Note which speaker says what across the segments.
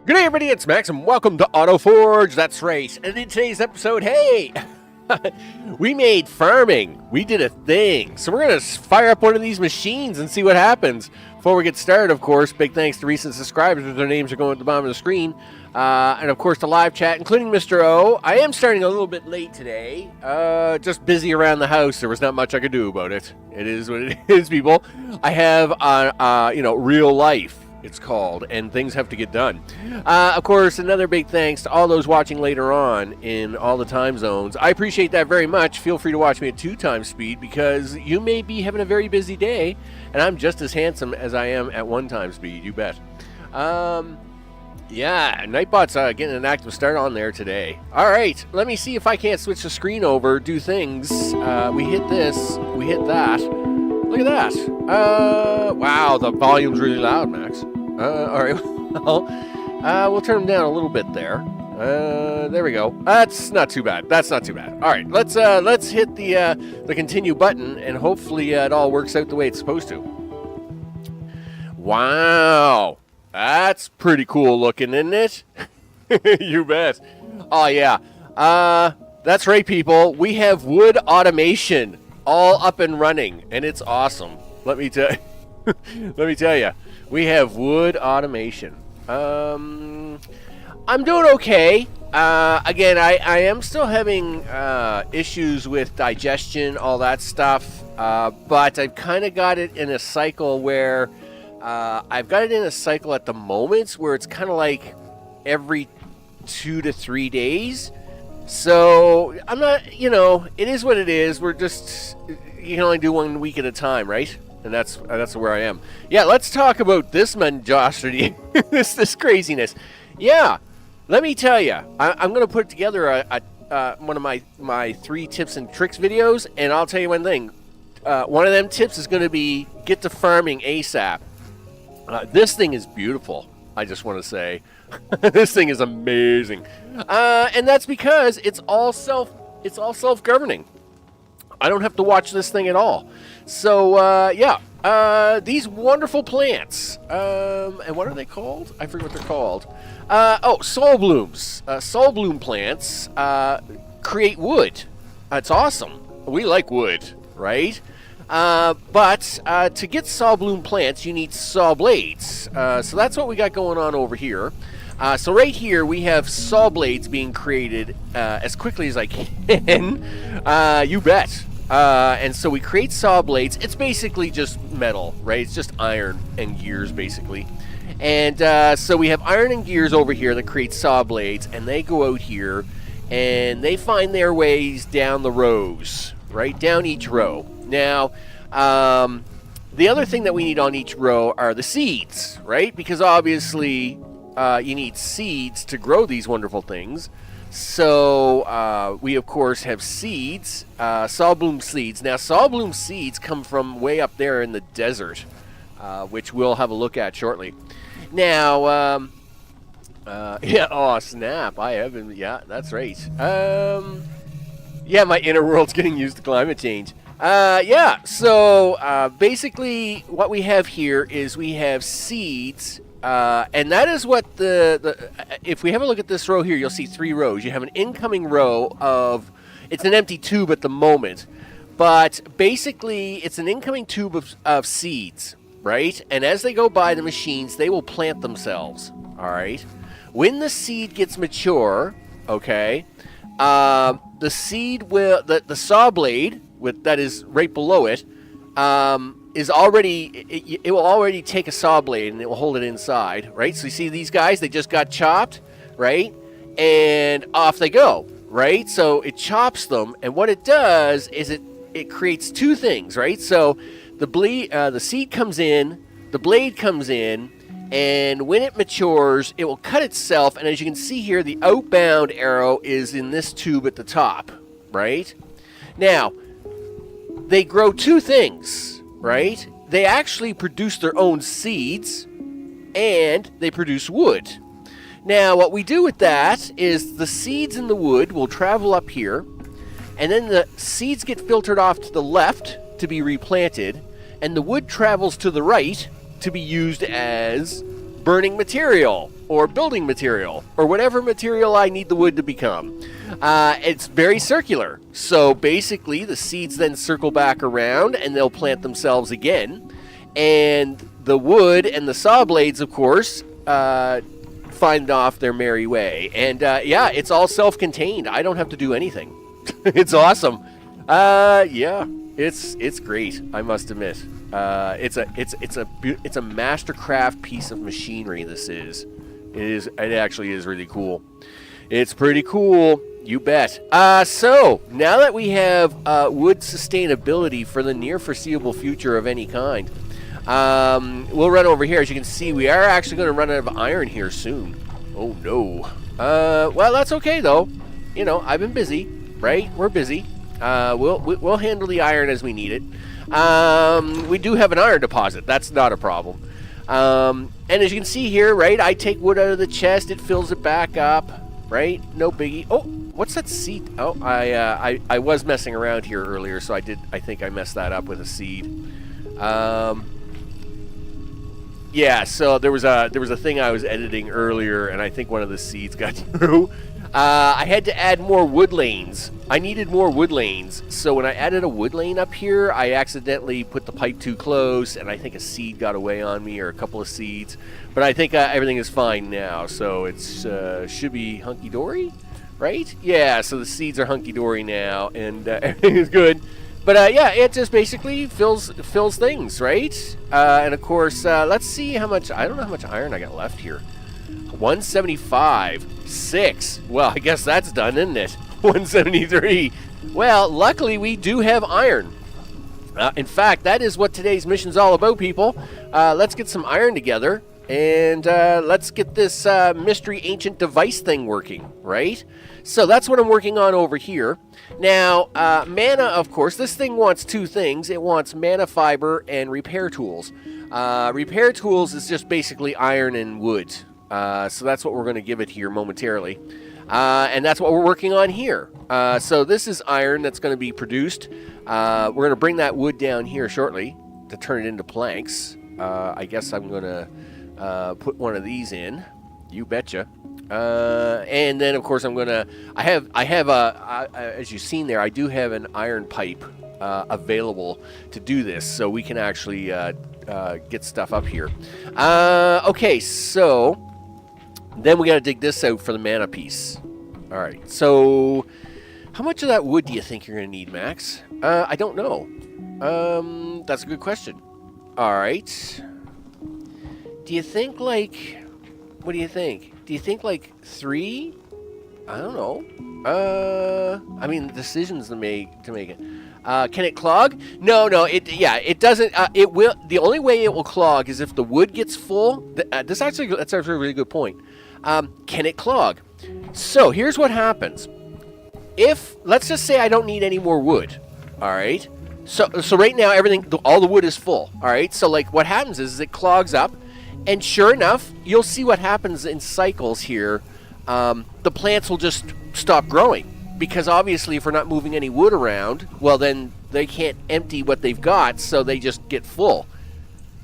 Speaker 1: Good day, everybody, it's Max, and welcome to Autoforge, that's right. And in today's episode, hey, we made farming. We did a thing. So we're going to fire up one of these machines and see what happens. Before we get started, of course, big thanks to recent subscribers. Their names are going at the bottom of the screen. And, of course, the live chat, including Mr. O. I am starting a little bit late today. Just busy around the house. There was not much I could do about it. It is what it is, people. I have, real life. It's called, and things have to get done. Of course, another big thanks to all those watching later on in all the time zones. I appreciate that very much. Feel free to watch me at 2x speed because you may be having a very busy day, and I'm just as handsome as I am at 1x speed, you bet. Yeah, Nightbot's getting an active start on there today. All right, let me see if I can't switch the screen over, do things. We hit this, we hit that. Look at that. Wow, the volume's really loud, Max. All right, well, we'll turn them down a little bit there. There we go. That's not too bad. That's not too bad. All right, let's hit the continue button, and hopefully it all works out the way it's supposed to. Wow, that's pretty cool looking, isn't it? You bet. Oh, yeah. That's right, people. We have wood automation all up and running, and it's awesome. Let me tell you, we have wood automation. I'm doing okay. Again, I am still having issues with digestion, all that stuff, but I've kind of got it in a cycle where I've got it in a cycle at the moment where it's kind of like every 2 to 3 days. So, I'm not, it is what it is. We're just, you can only do 1 week at a time, right? And that's where I am. Yeah, let's talk about this monstrosity, this craziness. Yeah, let me tell you, I'm going to put together one of my 3 tips and tricks videos, and I'll tell you one thing. One of them tips is going to be get to farming ASAP. This thing is beautiful, I just want to say. This thing is amazing. And that's because it's all self-governing. I don't have to watch this thing at all. So, these wonderful plants. And what are they called? I forget what they're called. Soul blooms. Soul bloom plants create wood. It's awesome. We like wood, right? But to get saw bloom plants, you need saw blades. So that's what we got going on over here. So right here, we have saw blades being created as quickly as I can. You bet. And so we create saw blades. It's basically just metal, right? It's just iron and gears, basically. And so we have iron and gears over here that create saw blades, and they go out here, and they find their ways down the rows, right? Down each row. Now, the other thing that we need on each row are the seeds, right? Because obviously you need seeds to grow these wonderful things. So we, of course, have seeds, saw bloom seeds. Now, saw bloom seeds come from way up there in the desert, which we'll have a look at shortly. Now, oh, snap. I haven't, yeah, that's right. Yeah, my inner world's getting used to climate change. So basically what we have here is we have seeds, and that is what if we have a look at this row here, you'll see 3 rows. You have an incoming row of, it's an empty tube at the moment, but basically it's an incoming tube of seeds, right? And as they go by the machines, they will plant themselves, all right? When the seed gets mature, okay, the seed will, the saw blade, that is right below it, is already, it will already take a saw blade and it will hold it inside, right? So you see these guys, they just got chopped, right? And off they go, right? So it chops them, and what it does is it creates 2 things, right? So the seed comes in, the blade comes in, and when it matures, it will cut itself, and as you can see here, the outbound arrow is in this tube at the top, right? Now, they grow 2 things, right? They actually produce their own seeds, and they produce wood. Now, what we do with that is the seeds in the wood will travel up here, and then the seeds get filtered off to the left to be replanted, and the wood travels to the right to be used as burning material, or building material, or whatever material I need the wood to become. It's very circular. So basically, the seeds then circle back around, and they'll plant themselves again. And the wood and the saw blades, of course, find off their merry way. And yeah, it's all self-contained. I don't have to do anything. It's awesome. Yeah, it's great. I must admit. It's a mastercraft piece of machinery. This is. It actually is really cool. It's pretty cool. You bet. So now that we have wood sustainability for the near foreseeable future of any kind, we'll run over here. As you can see, we are actually going to run out of iron here soon. Oh no. Well, that's okay though. You know, I've been busy, right? We're busy. We'll handle the iron as we need it. We do have an iron deposit. That's not a problem. And as you can see here, right, I take wood out of the chest. It fills it back up, right? No biggie. Oh, what's that seed? Oh, I was messing around here earlier, so I think I messed that up with a seed. Yeah, so there was a thing I was editing earlier, and I think one of the seeds got through. I had to add more wood lanes. I needed more wood lanes, so when I added a wood lane up here, I accidentally put the pipe too close, and I think a seed got away on me, or a couple of seeds. But I think everything is fine now, so it's should be hunky-dory, right? Yeah, so the seeds are hunky-dory now, and everything is good. But yeah, it just basically fills things, right? And of course, let's see how much. I don't know how much iron I got left here. 175, 6. Well, I guess that's done, isn't it? 173. Well, luckily we do have iron. In fact, that is what today's mission's all about, people. Let's get some iron together, and let's get this mystery ancient device thing working, right? So that's what I'm working on over here. Now, mana, of course, this thing wants two things. It wants mana fiber and repair tools. Repair tools is just basically iron and wood. So that's what we're going to give it here momentarily. And that's what we're working on here. So this is iron that's going to be produced. We're going to bring that wood down here shortly to turn it into planks. I guess I'm going to put one of these in. You betcha. And then, of course, I'm going to... I have as you've seen there, I do have an iron pipe available to do this. So we can actually get stuff up here. Okay, so... Then we got to dig this out for the mana piece. All right, so how much of that wood do you think you're going to need, Max? I don't know. That's a good question. All right. Do you think, like, what do you think? Do you think, like, 3? I don't know. I mean, decisions to make it. Can it clog? No, it doesn't. It will. The only way it will clog is if the wood gets full. That's actually a really good point. Can it clog? So here's what happens. If, let's just say I don't need any more wood, all right? So right now all the wood is full, all right? So like what happens is it clogs up, and sure enough, you'll see what happens in cycles here. The plants will just stop growing, because obviously if we're not moving any wood around, well then they can't empty what they've got, so they just get full.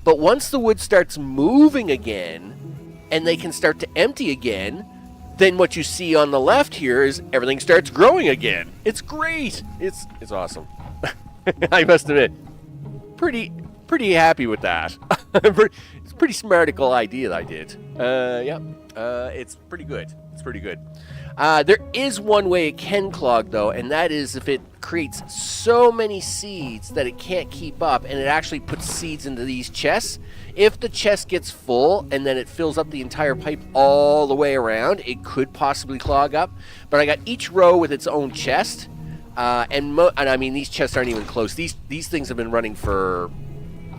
Speaker 1: But once the wood starts moving again, and they can start to empty again, then what you see on the left here is everything starts growing again. It's great. It's awesome. I must admit, pretty happy with that. It's a pretty smartical idea that I did. Yeah, it's pretty good. It's pretty good. There is one way it can clog, though, and that is if it creates so many seeds that it can't keep up, and it actually puts seeds into these chests. If the chest gets full and then it fills up the entire pipe all the way around, it could possibly clog up. But I got each row with its own chest, and I mean, these chests aren't even close. These things have been running for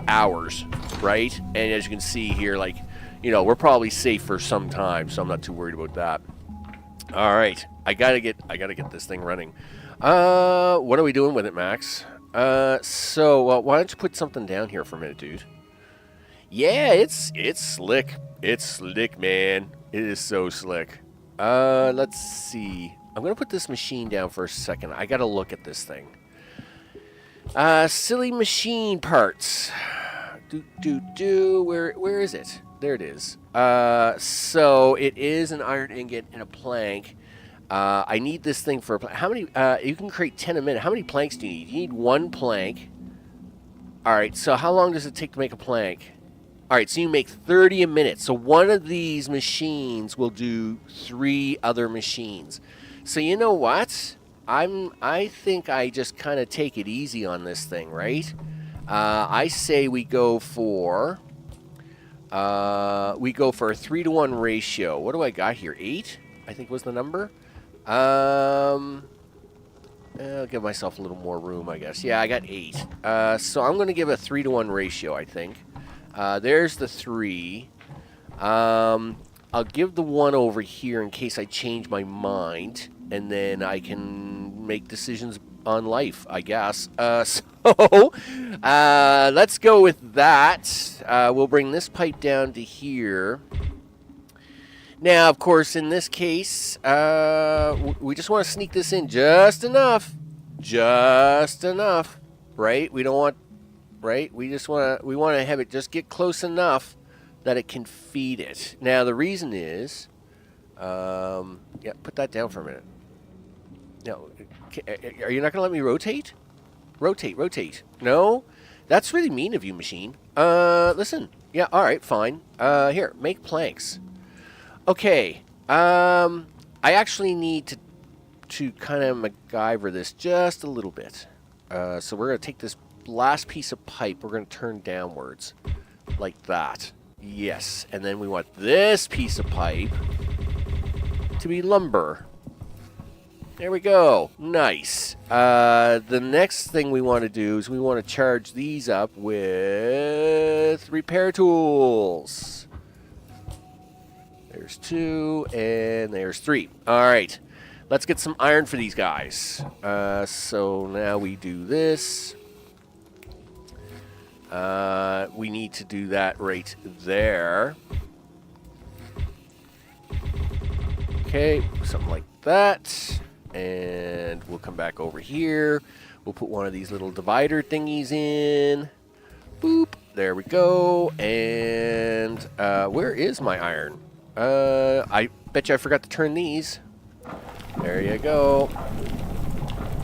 Speaker 1: hours, right? And as you can see here, like, you know, we're probably safe for some time, so I'm not too worried about that. All right, I gotta get this thing running. What are we doing with it, Max? So why don't you put something down here for a minute, dude? Yeah, it's slick. It's slick, man. It is so slick. Let's see. I'm gonna put this machine down for a second. I gotta look at this thing. Silly machine parts. Where is it? There it is. So it is an iron ingot and a plank. I need this thing for a how many? You can create 10 a minute. How many planks do you need? You need 1 plank. All right. So how long does it take to make a plank? All right. So you make 30 a minute. So one of these machines will do 3 other machines. So you know what? I think I just kind of take it easy on this thing, right? I say we go for a 3-to-1 ratio. What do I got here? 8, I think was the number. I'll give myself a little more room, I guess. Yeah, I got 8. So I'm going to give a 3-to-1 ratio, I think. There's the 3. I'll give the 1 over here in case I change my mind, and then I can make decisions on life, I guess. So let's go with that. We'll bring this pipe down to here. Now, of course, in this case, we just want to sneak this in just enough. Just enough, right? We don't want, right? We want to have it just get close enough that it can feed it. Now, the reason is, yeah, put that down for a minute. No, are you not going to let me rotate? Rotate. No? That's really mean of you, machine. Listen. Yeah, all right, fine. Here, make planks. Okay. I actually need to kind of MacGyver this just a little bit. So we're going to take this last piece of pipe. We're going to turn downwards like that. Yes. And then we want this piece of pipe to be lumber. There we go. Nice. The next thing we want to do is we want to charge these up with repair tools. There's 2, and there's 3. All right. Let's get some iron for these guys. So now we do this. We need to do that right there. Okay, something like that. And we'll come back over here. We'll put one of these little divider thingies in. Boop. There we go. And where is my iron? I bet you I forgot to turn these. There you go.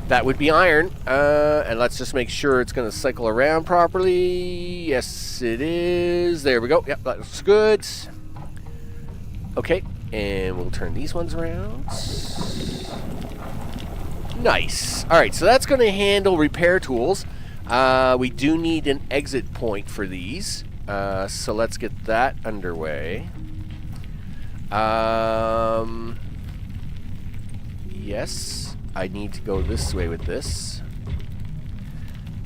Speaker 1: That would be iron. And let's just make sure it's going to cycle around properly. Yes, it is. There we go. Yep, that looks good. Okay. And we'll turn these ones around. Nice. All right, so that's going to handle repair tools. We do need an exit point for these. So let's get that underway. Yes, I need to go this way with this.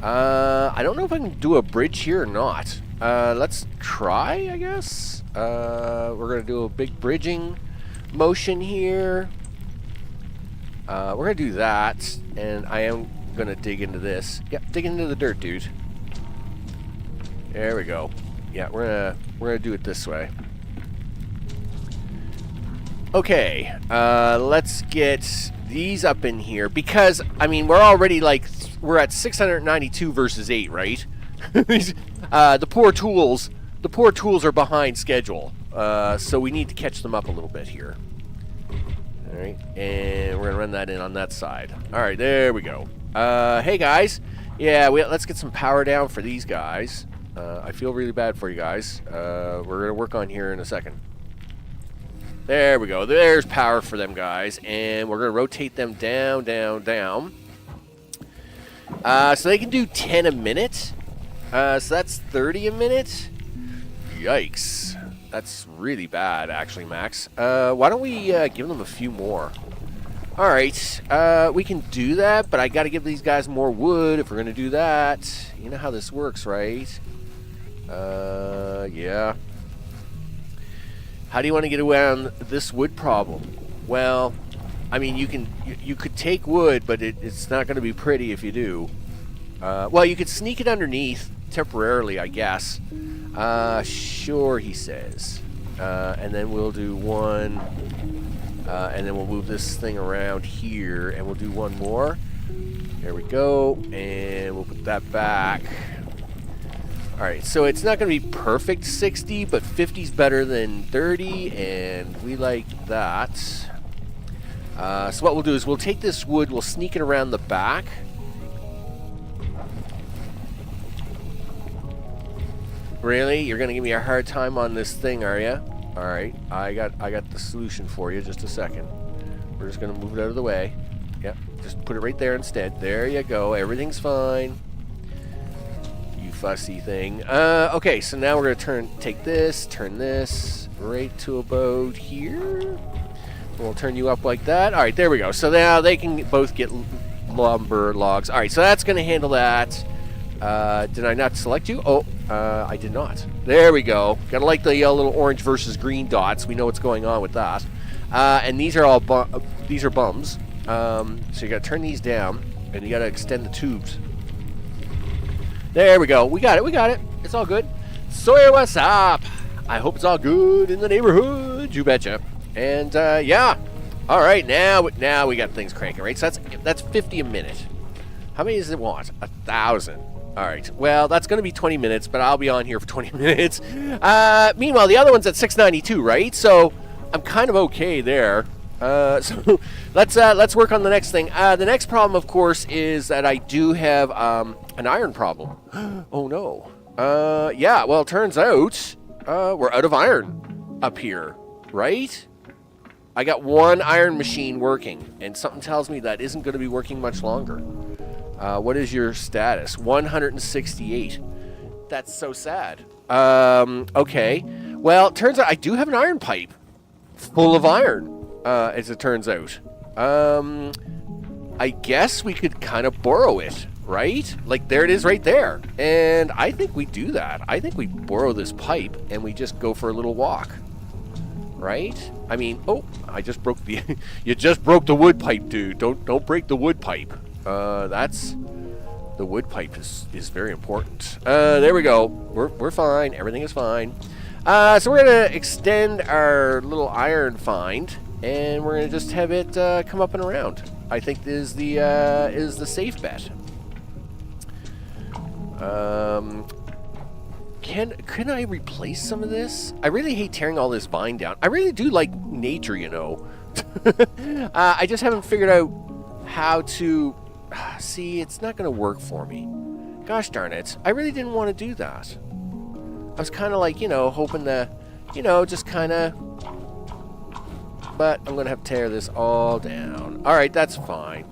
Speaker 1: I don't know if I can do a bridge here or not. Let's try, I guess. We're going to do a big bridging motion here. We're going to do that, and I am going to dig into this. Yep, dig into the dirt, dude. There we go. Yeah, we're gonna do it this way. Okay, let's get these up in here, because, I mean, we're already, like, we're at 692 versus 8, right? The poor tools are behind schedule, so we need to catch them up a little bit here. All right, and we're gonna run that in on that side. All right, there we go. Hey guys, yeah, let's get some power down for these guys. I feel really bad for you guys. We're gonna work on here in a second. There we go. There's power for them guys, and we're gonna rotate them down, down, down. So they can do 10 a minute. So that's 30 a minute. Yikes. That's really bad, actually, Max. Why don't we give them a few more? All right, we can do that, but I got to give these guys more wood if we're going to do that. You know how this works, right? Yeah. How do you want to get around this wood problem? Well, I mean, you could take wood, but it's not going to be pretty if you do. Well, you could sneak it underneath temporarily, I guess. Sure, he says. And then we'll do one, and then we'll move this thing around here, and we'll do one more. There we go, and we'll put that back. Alright, so it's not going to be perfect 60, but 50's better than 30, and we like that. So what we'll do is we'll take this wood, we'll sneak it around the back. Really? You're going to give me a hard time on this thing, are you? Alright, I got the solution for you. Just a second. We're just going to move it out of the way. Yep, just put it right there instead. There you go. Everything's fine. You fussy thing. Okay, so now we're going to turn this right to about here. We'll turn you up like that. Alright, there we go. So now they can both get lumber logs. Alright, so that's going to handle that. Did I not select you? Oh, I did not. There we go. Gotta like the little orange versus green dots. We know what's going on with that. And these are all bums. So you gotta turn these down, and you gotta extend the tubes. There we go. We got it. It's all good. Sawyer, what's up? I hope it's all good in the neighborhood. You betcha. And yeah. All right, now we got things cranking, right? So that's 50 a minute. How many does it want? 1,000. All right. Well, that's going to be 20 minutes, but I'll be on here for 20 minutes. Meanwhile, the other one's at 692, right? So I'm kind of okay there. So let's work on the next thing. The next problem, of course, is that I do have an iron problem. Oh no. Yeah. Well, it turns out we're out of iron up here, right? I got one iron machine working, and something tells me that isn't going to be working much longer. What is your status? 168. That's so sad. Okay. Well, it turns out I do have an iron pipe full of iron, as it turns out. I guess we could kind of borrow it, right? Like, there it is right there. And I think we do that. I think we borrow this pipe and we just go for a little walk. Right? I mean, oh, I just broke the... You just broke the wood pipe, dude. Don't break the wood pipe. That's... The wood pipe is very important. There we go. We're fine. Everything is fine. So we're going to extend our little iron find, and we're going to just have it come up and around. I think is the safe bet. Can I replace some of this? I really hate tearing all this vine down. I really do like nature, you know. I just haven't figured out how to... See, it's not going to work for me. Gosh darn it. I really didn't want to do that. I was kind of like, you know, hoping to, you know, just kind of... But I'm going to have to tear this all down. Alright, that's fine.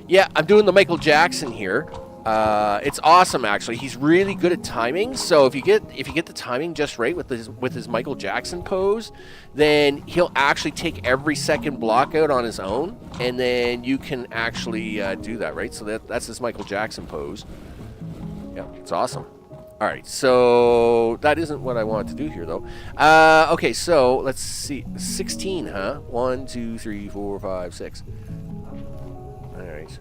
Speaker 1: Yeah, I'm doing the Michael Jackson here. It's awesome, actually. He's really good at timing. So if you get the timing just right with his Michael Jackson pose, then he'll actually take every second block out on his own, and then you can actually do that, right? So that's his Michael Jackson pose. Yeah, it's awesome. All right, so that isn't what I wanted to do here, though. Okay, so let's see. 16, huh? 1, 2, 3, 4, 5, 6. Alright,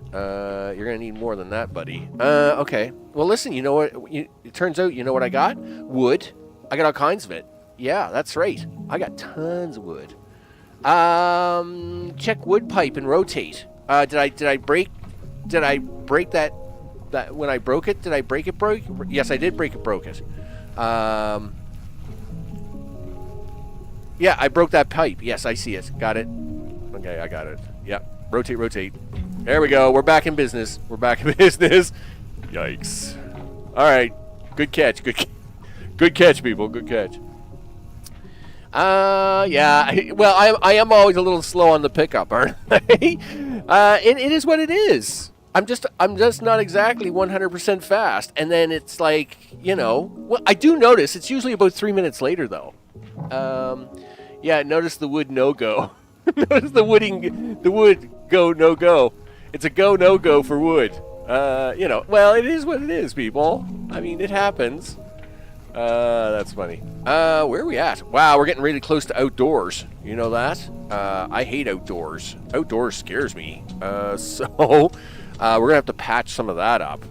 Speaker 1: you're gonna need more than that, buddy. Okay. Well, listen, you know what? It turns out, you know what I got? Wood. I got all kinds of it. Yeah, that's right. I got tons of wood. Check wood pipe and rotate. Did I break that when I broke it? Did I break it? Yes, I did break it. Broke it. Yeah, I broke that pipe. Yes, I see it. Got it. Okay, I got it. Yeah. Rotate. There we go. We're back in business. Yikes. All right. Good catch. Good catch, people. Good catch. Yeah. Well, I am always a little slow on the pickup, aren't I? It is what it is. I'm just not exactly 100% fast. And then it's like, you know, well, I do notice it's usually about 3 minutes later, though. Yeah. Notice the wood no-go. Notice the wood go no-go. It's a go no-go for wood. You know, well, it is what it is, people. I mean, it happens. That's funny. Where are we at? Wow, we're getting really close to outdoors. You know that? I hate outdoors. Outdoors scares me. So we're gonna have to patch some of that up.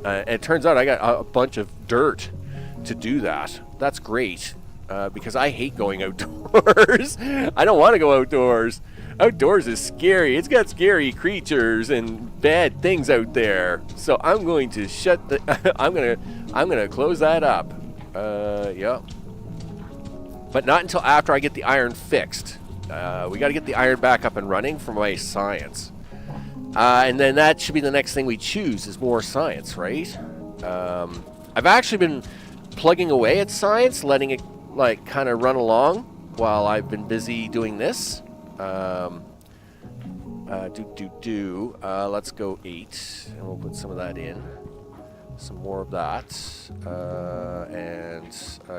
Speaker 1: And it turns out I got a bunch of dirt to do that. That's great. Because I hate going outdoors. I don't want to go outdoors. Outdoors is scary. It's got scary creatures and bad things out there. So I'm going to shut the. I'm gonna close that up. Yeah. But not until after I get the iron fixed. We got to get the iron back up and running for my science. And then that should be the next thing we choose is more science, right? I've actually been plugging away at science, letting it like kind of run along while I've been busy doing this. Let's go 8, and we'll put some of that in. Some more of that.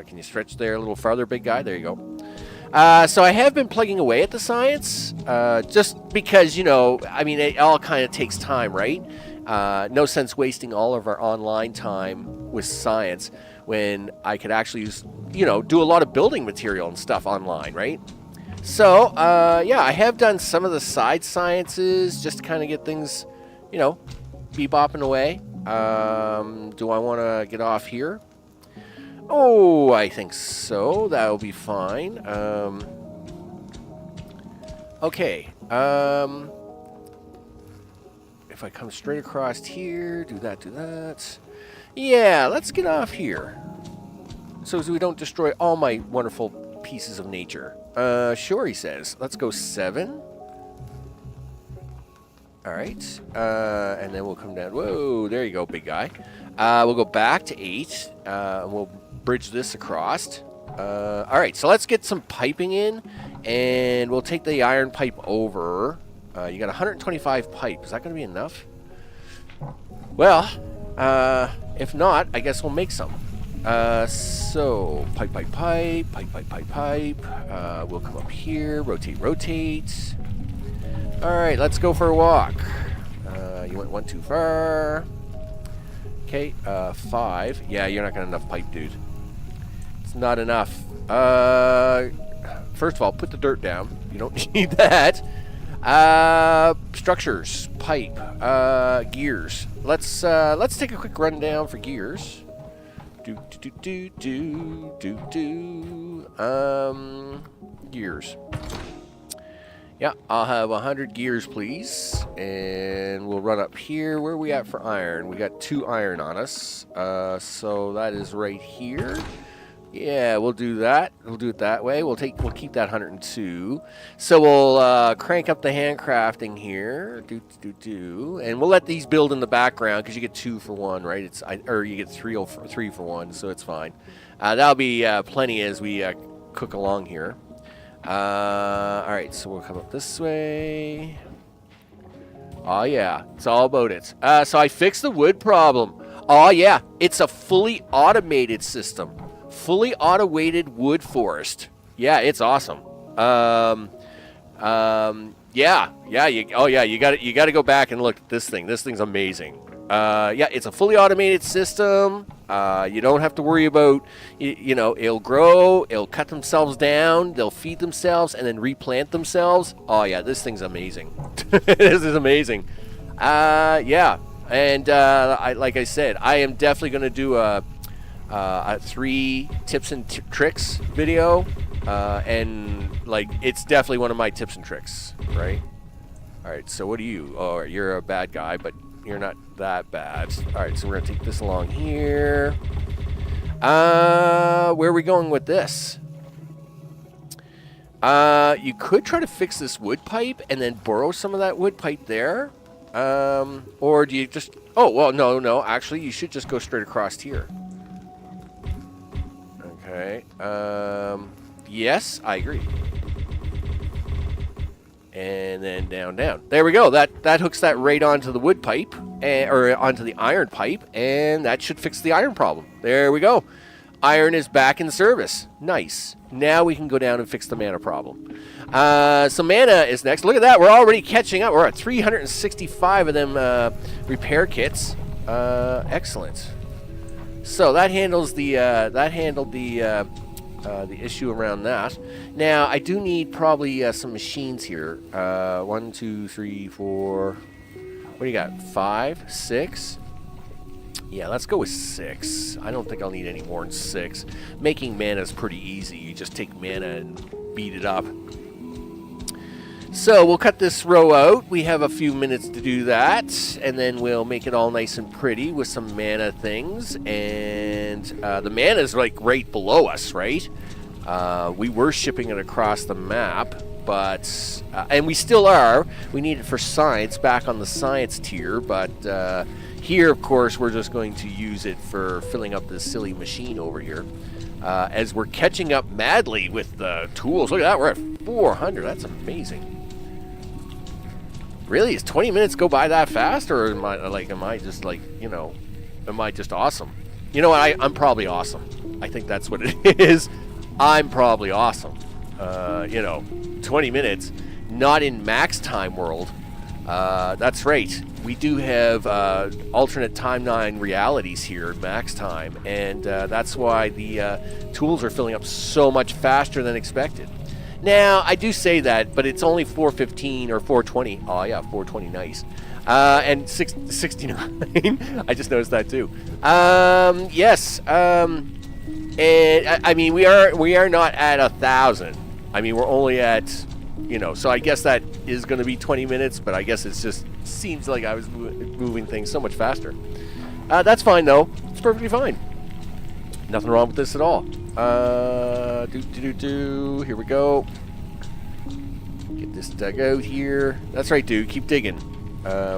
Speaker 1: Can you stretch there a little farther, big guy? There you go. So I have been plugging away at the science, just because, you know, I mean, it all kind of takes time, right? No sense wasting all of our online time with science when I could actually, you know, do a lot of building material and stuff online, right? So, yeah, I have done some of the side sciences just to kind of get things, you know, bebopping away. Do I want to get off here? Oh, I think so. That'll be fine. Okay. If I come straight across here, do that. Yeah, let's get off here. So as we don't destroy all my wonderful pieces of nature. Sure, he says. Let's go 7. Alright. And then we'll come down. Whoa, there you go, big guy. We'll go back to 8. And we'll bridge this across. Alright, so let's get some piping in. And we'll take the iron pipe over. You got 125 pipe. Is that going to be enough? Well, if not, I guess we'll make some. So, pipe. We'll come up here, rotate. Alright, let's go for a walk. You went 1 too far. Okay, 5. Yeah, you're not got enough pipe, dude. It's not enough. First of all, put the dirt down. You don't need that. Structures, pipe, gears. Let's take a quick rundown for gears. Gears. Yeah, I'll have 100 gears, please. And we'll run up here. Where are we at for iron? We got 2 iron on us. So that is right here. Yeah, we'll do that. We'll do it that way. We'll keep that 102. So we'll crank up the handcrafting here. And we'll let these build in the background because you get 2 for 1, right? Or you get 3 for 1, so it's fine. That'll be plenty as we cook along here. All right, so we'll come up this way. Oh yeah, it's all about it. So I fixed the wood problem. Oh yeah, it's a fully automated system. Fully automated wood forest. Yeah, it's awesome. Yeah. You got to go back and look at this thing. This thing's amazing. Yeah, it's a fully automated system. You don't have to worry about, you know, it'll grow, it'll cut themselves down, they'll feed themselves, and then replant themselves. Oh yeah, this thing's amazing. This is amazing. Yeah, and like I said, I am definitely going to do a 3 tips and tricks video, and like it's definitely one of my tips and tricks, right? All right, so what are you? Oh, you're a bad guy, but you're not that bad. All right, so we're gonna take this along here. Where are we going with this? You could try to fix this wood pipe and then borrow some of that wood pipe there, or do you just? Oh well, no. Actually, you should just go straight across here. Okay. Yes, I agree. And then down. There we go. That hooks that right onto the wood pipe, or onto the iron pipe, and that should fix the iron problem. There we go. Iron is back in service. Nice. Now we can go down and fix the mana problem. So mana is next. Look at that. We're already catching up. We're at 365 of them repair kits. Excellent. So that handles the the issue around that. Now I do need probably some machines here. 1, 2, 3, 4. What do you got? 5, 6. Yeah, let's go with 6. I don't think I'll need any more than 6. Making mana is pretty easy. You just take mana and beat it up. So we'll cut this row out. We have a few minutes to do that, and then we'll make it all nice and pretty with some mana things. And the mana is like right below us, right? We were shipping it across the map, but and we still are. We need it for science back on the science tier, but here, of course, we're just going to use it for filling up this silly machine over here. As we're catching up madly with the tools. Look at that, we're at 400. That's amazing. Really? Is 20 minutes go by that fast, or am I just like, you know, am I just awesome? You know what? I'm probably awesome. I think that's what it is. I'm probably awesome. You know, 20 minutes, not in max time world. That's right. We do have alternate timeline realities here at max time, and that's why the tools are filling up so much faster than expected. Now, I do say that, but it's only 4:15 or 4:20. Oh, yeah, 4:20, nice. And 69. I just noticed that, too. Yes. And, I mean, we are not at 1,000. I mean, we're only at, you know, so I guess that is going to be 20 minutes, but I guess it just seems like I was moving things so much faster. That's fine, though. It's perfectly fine. Nothing wrong with this at all. Here we go. Get this dug out here. That's right, dude. Keep digging.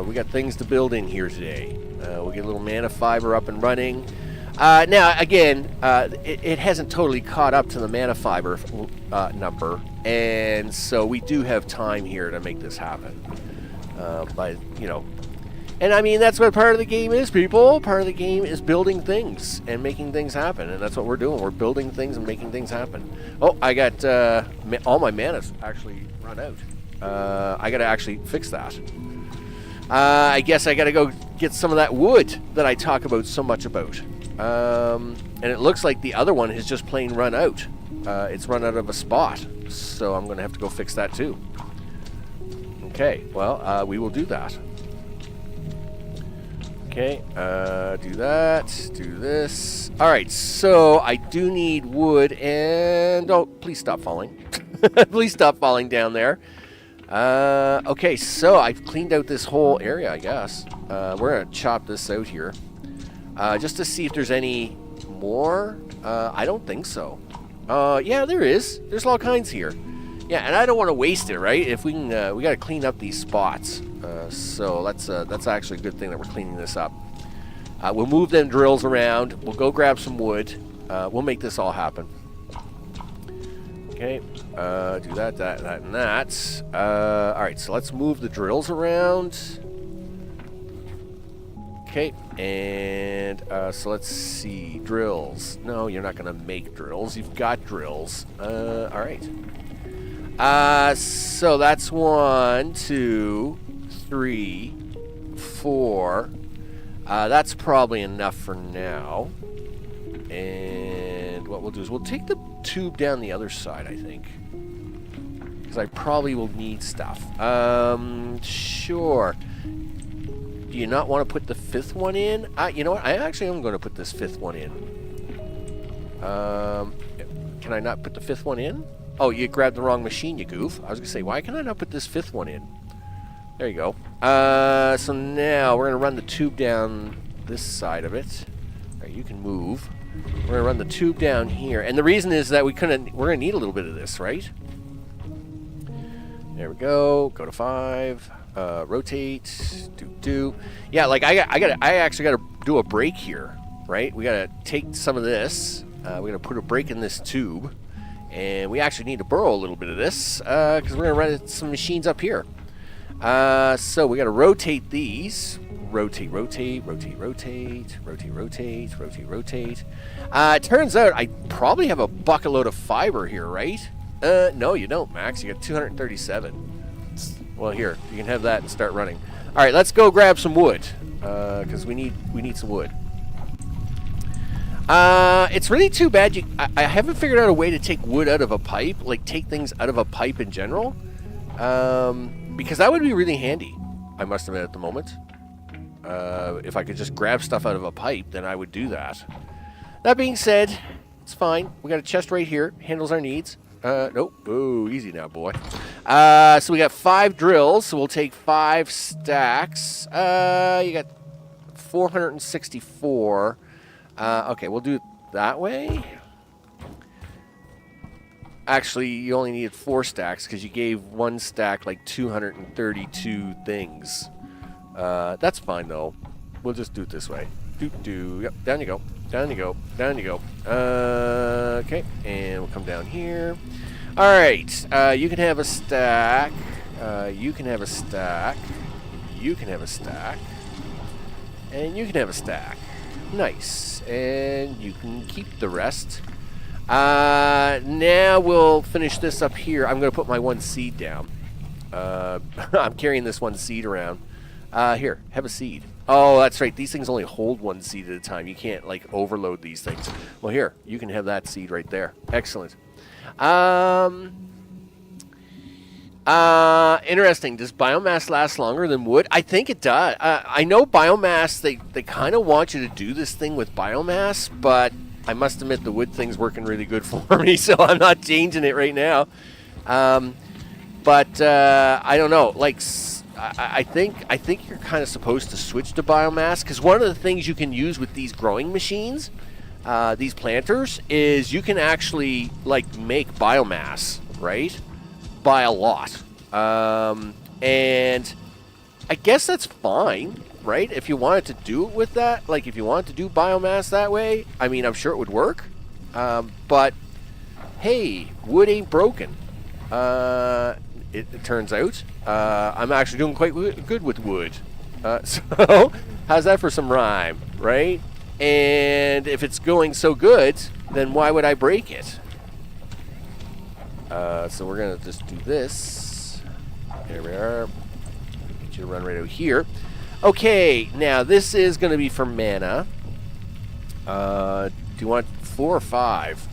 Speaker 1: We got things to build in here today. We'll get a little mana fiber up and running. Now, again, it hasn't totally caught up to the mana fiber number, and so we do have time here to make this happen. But, you know, and I mean, that's what part of the game is, people. Part of the game is building things and making things happen, and that's what we're doing. We're building things and making things happen. Oh, I got all my mana's actually run out. I got to actually fix that. I guess I got to go get some of that wood that I talk about so much about. And it looks like the other one has just plain run out. It's run out of a spot, so I'm going to have to go fix that too. Okay, well, we will do that. Okay, do that, do this. All right, so I do need wood, and oh, please stop falling. Please stop falling down there. Okay, so I've cleaned out this whole area, I guess. We're gonna chop this out here, just to see if there's any more. I don't think so. Yeah, there is. There's all kinds here. Yeah, and I don't want to waste it, right? If we can, we got to clean up these spots. So that's actually a good thing that we're cleaning this up. We'll move them drills around. We'll go grab some wood. We'll make this all happen. Okay, do that, and that. All right, so let's move the drills around. Okay, and so let's see. Drills. No, you're not going to make drills. You've got drills. All right. So that's 1, 2, 3, 4. That's probably enough for now. And what we'll do is we'll take the tube down the other side, I think. Because I probably will need stuff. Sure. Do you not want to put the 5th one in? You know what? I actually am going to put this 5th one in. Can I not put the 5th one in? Oh, you grabbed the wrong machine, you goof. I was going to say, why can I not put this 5th one in? There you go. So now we're going to run the tube down this side of it. All right, you can move. We're going to run the tube down here. And the reason is that we're going to need a little bit of this, right? There we go. Go to 5. Rotate. Do. Yeah, like I actually got to do a break here, right? We got to take some of this. We're going to put a break in this tube. And we actually need to borrow a little bit of this because we're going to run some machines up here. So we got to rotate these. Rotate. It turns out I probably have a bucket load of fiber here, right? No, you don't, Max. You got 237. Well, here, you can have that and start running. All right, let's go grab some wood because we need some wood. It's really too bad I haven't figured out a way to take wood out of a pipe, like take things out of a pipe in general, because that would be really handy, I must admit at the moment. If I could just grab stuff out of a pipe, then I would do that. That being said, it's fine. We got a chest right here, handles our needs. Nope. Oh, easy now, boy. So we got 5 drills, so we'll take 5 stacks. You got 464. Okay, we'll do it that way. Actually, you only needed 4 stacks because you gave 1 stack like 232 things. That's fine though. We'll just do it this way. Yep, down you go. Down you go. Down you go. Okay, and we'll come down here. All right, you can have a stack. You can have a stack. You can have a stack. And you can have a stack. Nice. And you can keep the rest. Now we'll finish this up here. I'm going to put my 1 seed down. I'm carrying this 1 seed around. Here, have a seed. Oh, that's right. These things only hold 1 seed at a time. You can't, like, overload these things. Well, here, you can have that seed right there. Excellent. Interesting. Does biomass last longer than wood? I think it does. I know biomass, they kind of want you to do this thing with biomass, but I must admit the wood thing's working really good for me, so I'm not changing it right now. But I don't know. Like, I think you're kind of supposed to switch to biomass, because one of the things you can use with these growing machines, these planters, is you can actually like make biomass, right? By a lot. And I guess that's fine, right? If you wanted to do it with that, like if you wanted to do biomass that way, I mean, I'm sure it would work. But hey, wood ain't broken. It turns out. I'm actually doing quite good with wood. So, how's that for some rhyme, right? And if it's going so good, then why would I break it? So we're going to just do this. There we are. Get you to run right out here. Okay, now this is going to be for mana. Do you want 4 or 5?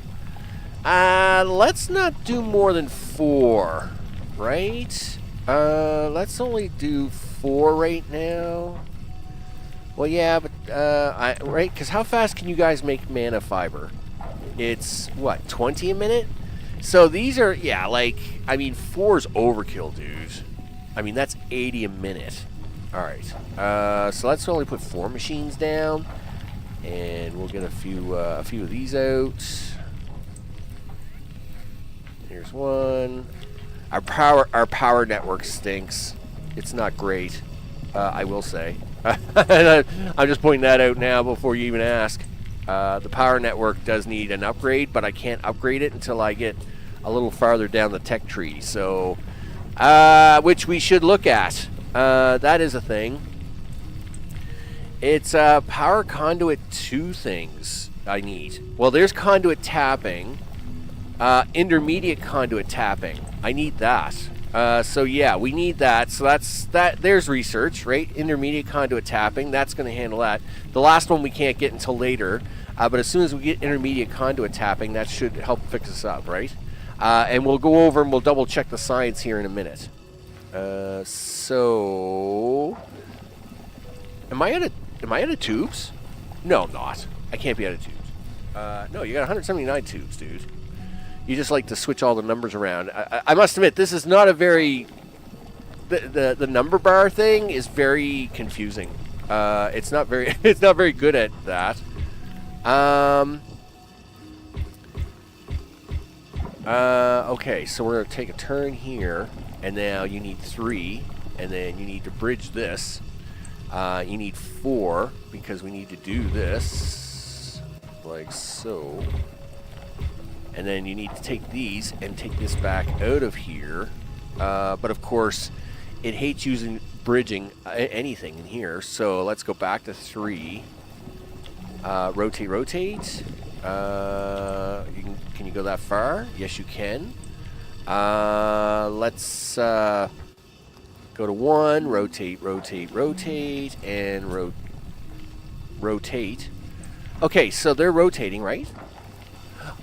Speaker 1: Let's not do more than 4, right? Let's only do 4 right now. Well, yeah, but, right? Because how fast can you guys make mana fiber? It's, what, 20 a minute? So these are, yeah, like, I mean, 4's overkill, dude. I mean, that's 80 a minute. All right. So let's only put 4 machines down. And we'll get a few of these out. Here's one. Our power network stinks. It's not great, I will say. I'm just pointing that out now before you even ask. The power network does need an upgrade, but I can't upgrade it until I get a little farther down the tech tree. So, which we should look at. That is a thing. It's power conduit 2 things I need. Well, there's conduit tapping. Intermediate conduit tapping. I need that. So yeah, we need that. So there's research, right? Intermediate conduit tapping. That's going to handle that. The last one we can't get until later. But as soon as we get intermediate conduit tapping, that should help fix us up, right? And we'll go over and we'll double check the science here in a minute. So, am I out of tubes? No, I'm not. I can't be out of tubes. No, you got 179 tubes, dude. You just like to switch all the numbers around. I must admit, this is not a very... The number bar thing is very confusing. It's not very good at that. Okay, so we're going to take a turn here, and now you need 3, and then you need to bridge this. You need 4, because we need to do this, like so. And then you need to take these and take this back out of here. But of course, it hates using bridging anything in here. So let's go back to 3. Rotate. Can you go that far? Yes, you can. Let's go to 1. Rotate, and rotate. Okay, so they're rotating, right?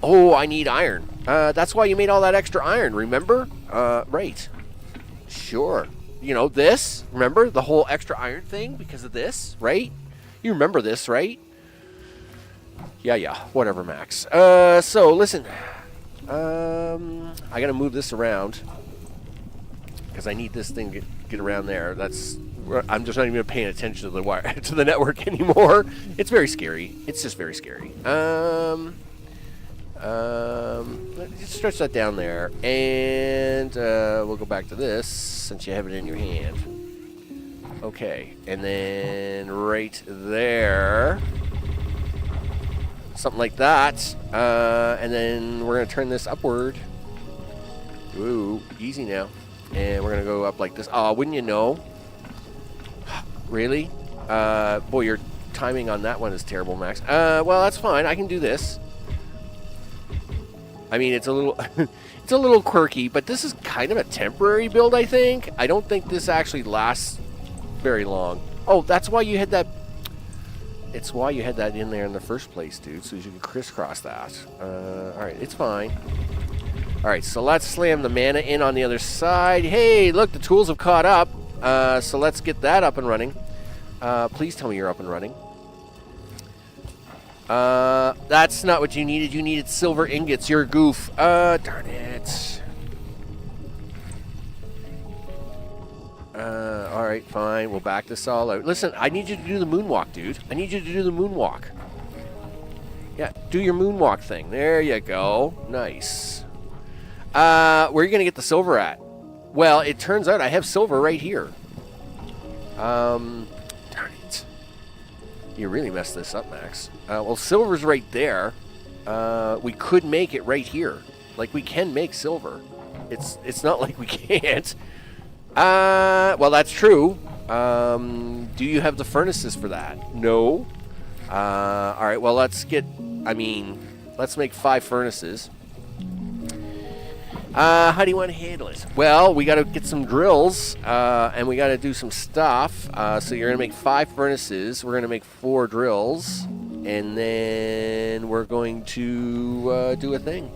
Speaker 1: Oh, I need iron. That's why you made all that extra iron, remember? Right. Sure. You know, this, remember? The whole extra iron thing because of this, right? You remember this, right? Yeah. Whatever, Max. So, listen. I gotta move this around. because I need this thing to get around there. I'm just not even paying attention to the wire to the network anymore. It's very scary. It's just very scary. Just stretch that down there, and we'll go back to this since you have it in your hand. Okay, and then right there, something like that, and then we're gonna turn this upward. Ooh, easy now, and we're gonna go up like this. Oh, wouldn't you know? Really? Boy, your timing on that one is terrible, Max. Well, that's fine. I can do this. I mean, it's a little, it's a little quirky, but this is kind of a temporary build, I think. I don't think this actually lasts very long. Oh, that's why you had that. It's why you had that in there in the first place, dude, so you can crisscross that. All right, it's fine. All right, so let's slam the mana in on the other side. Hey, look, the tools have caught up. So let's get that up and running. Please tell me you're up and running. That's not what you needed. You needed silver ingots. You're a goof. Darn it. Alright, fine. We'll back this all out. Listen, I need you to do the moonwalk, dude. I need you to do the moonwalk. Yeah, do your moonwalk thing. There you go. Nice. Where are you going to get the silver at? Well, it turns out I have silver right here. Darn it. You really messed this up, Max. Well, silver's right there. We could make it right here. Like, we can make silver. It's not like we can't. Well, that's true. Do you have the furnaces for that? No. Alright, well, let's make 5 furnaces. How do you want to handle it? Well, we got to get some drills, and we got to do some stuff. So you're going to make 5 furnaces. We're going to make 4 drills, and then we're going to do a thing.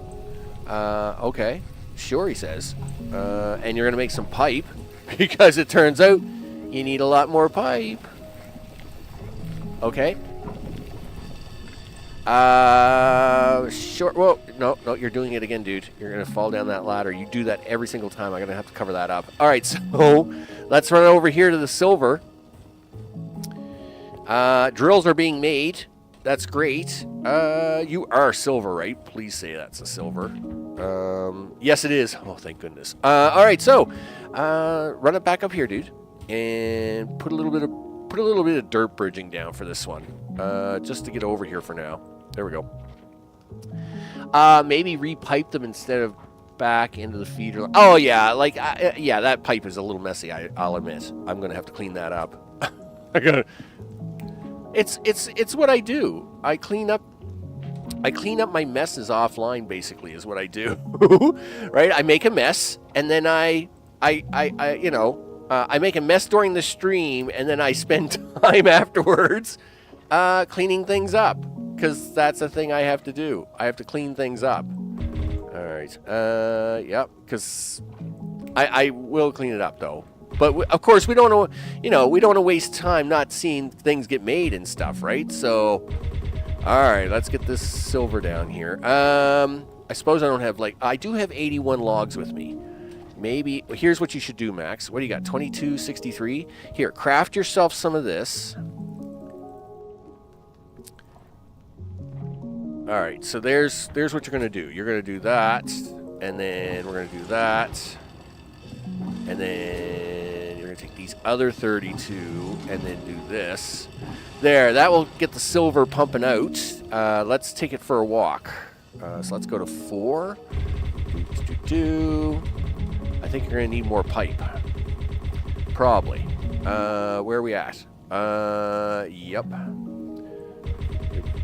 Speaker 1: Okay. Sure, he says. And you're going to make some pipe, because it turns out you need a lot more pipe. Okay. Sure. Whoa. No, you're doing it again, dude. You're going to fall down that ladder. You do that every single time. I'm going to have to cover that up. All right, so let's run over here to the silver. Drills are being made. That's great. You are silver, right? Please say that's a silver. Yes, it is. Oh, thank goodness. All right, so run it back up here, dude, and put a little bit of dirt bridging down for this one, just to get over here for now. There we go. Maybe repipe them instead of back into the feeder. Oh yeah, like yeah, that pipe is a little messy. I'll admit. I'm gonna have to clean that up. It's what I do. I clean up my messes offline. Basically, is what I do. Right? I make a mess, and then I make a mess during the stream, and then I spend time afterwards cleaning things up, because that's a thing I have to do. I have to clean things up. All right. Yep. Because I will clean it up though. But of course, we don't want to waste time not seeing things get made and stuff, right? So, all right, let's get this silver down here. I suppose I don't have I do have 81 logs with me. Maybe, here's what you should do, Max. What do you got, 2263? Here, craft yourself some of this. All right, so there's what you're going to do. You're going to do that, and then we're going to do that, and then you're going to take these other 32, and then do this. There, that will get the silver pumping out. Let's take it for a walk. So let's go to 4. I think you're going to need more pipe. Probably. Where are we at? Yep. You're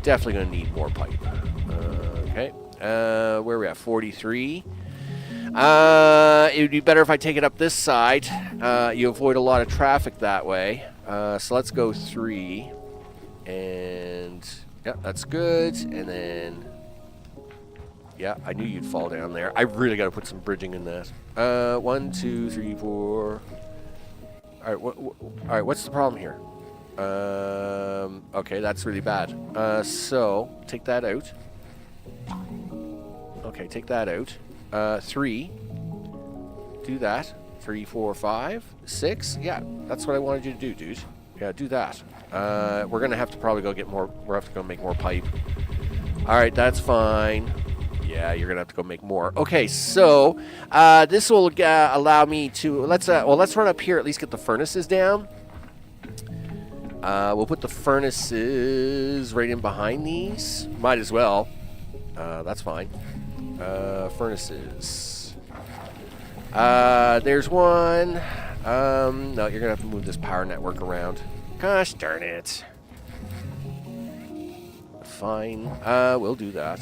Speaker 1: definitely going to need more pipe. Okay. Where are we at? 43. It would be better if I take it up this side. You avoid a lot of traffic that way. So let's go 3. And, yeah, that's good. And then... Yeah, I knew you'd fall down there. I really got to put some bridging in that. 1, 2, 3, 4. All right, what's the problem here? Okay, that's really bad. So take that out. Okay, take that out. 3. Do that. 3, 4, 5, 6. Yeah, that's what I wanted you to do, dude. Yeah, do that. We're gonna have to probably go get more. We're have to go make more pipe. All right, that's fine. Yeah, you're gonna have to go make more. Okay, so this will allow me to let's run up here. At least get the furnaces down. We'll put the furnaces right in behind these. Might as well. That's fine. Furnaces. There's one. No, you're gonna have to move this power network around. Gosh darn it. Fine. We'll do that.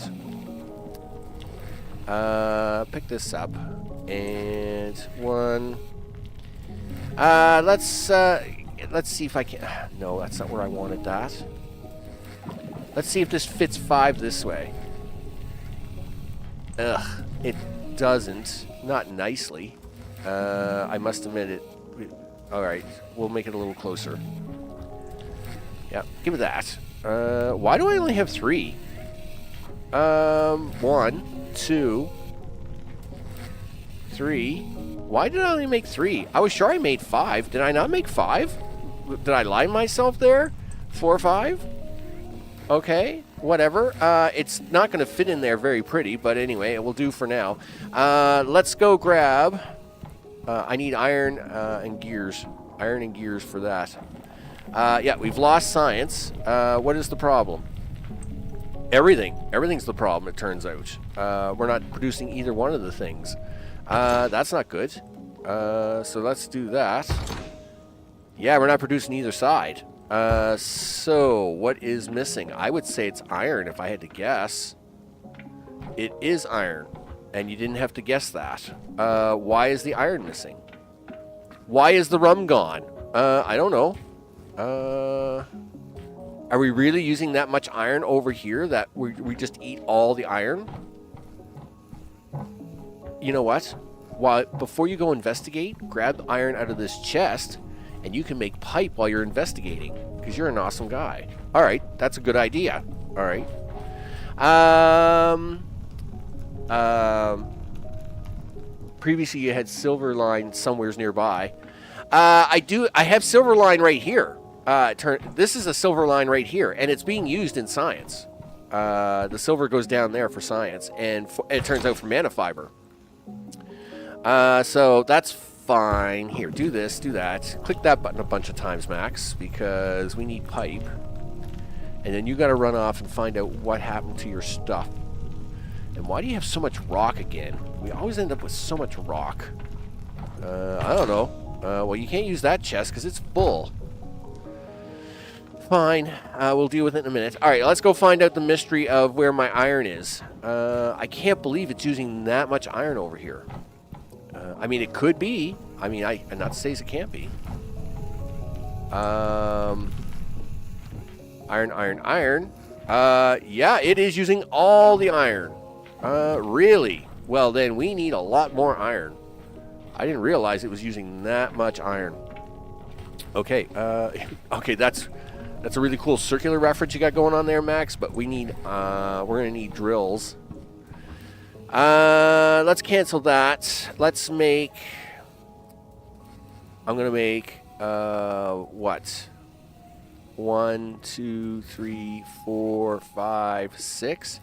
Speaker 1: Pick this up. And one. Let's see if I can. No, that's not where I wanted that. Let's see if this fits 5 this way. Ugh, it doesn't. Not nicely. I must admit it. Alright, we'll make it a little closer. Yeah, give it that. Why do I only have 3? 1, 2, 3. Why did I only make 3? I was sure I made 5. Did I not make 5? Did I lie to myself there? 4 or 5? Okay, whatever. It's not going to fit in there very pretty, but anyway, it will do for now. Let's go grab... I need iron and gears. Iron and gears for that. Yeah, we've lost science. What is the problem? Everything. Everything's the problem, it turns out. We're not producing either one of the things. That's not good. So let's do that. Yeah, we're not producing either side. So what is missing? I would say it's iron if I had to guess. It is iron. And you didn't have to guess that. Why is the iron missing? Why is the rum gone? I don't know. Are we really using that much iron over here that we just eat all the iron? You know what? Before you go investigate, grab the iron out of this chest, and you can make pipe while you're investigating, because you're an awesome guy. All right, that's a good idea. All right. Previously you had silver line somewheres nearby. I have silver line right here. This is a silver line right here, and it's being used in science. The silver goes down there for science, and it turns out for mana fiber. So that's fine. Here, do this, do that. Click that button a bunch of times, Max, because we need pipe. And then you got to run off and find out what happened to your stuff. And why do you have so much rock again? We always end up with so much rock. I don't know. Well, you can't use that chest because it's full. Fine. We'll deal with it in a minute. All right, let's go find out the mystery of where my iron is. I can't believe it's using that much iron over here. I mean, it could be. I mean, I'm not to say it can't be. Iron, iron, iron. Yeah, it is using all the iron. Really? Well, then we need a lot more iron. I didn't realize it was using that much iron. Okay, okay, that's a really cool circular reference you got going on there, Max, but we need, we're gonna need drills. Let's cancel that. Let's make, I'm gonna make, what? 1, 2, 3, 4, 5, 6.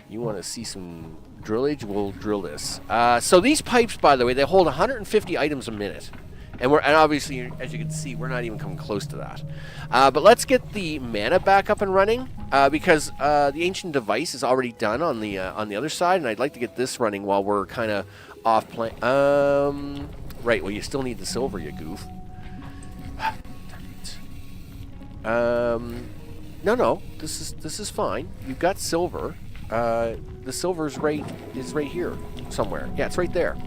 Speaker 1: You want to see some drillage? We'll drill this. So these pipes, by the way, they hold 150 items a minute. And obviously, as you can see, we're not even coming close to that. But let's get the mana back up and running, because the ancient device is already done on the other side, and I'd like to get this running while we're kind of off plan. Right. Well, you still need the silver, you goof. No. This is fine. You've got silver. The silver is right here somewhere. Yeah, it's right there.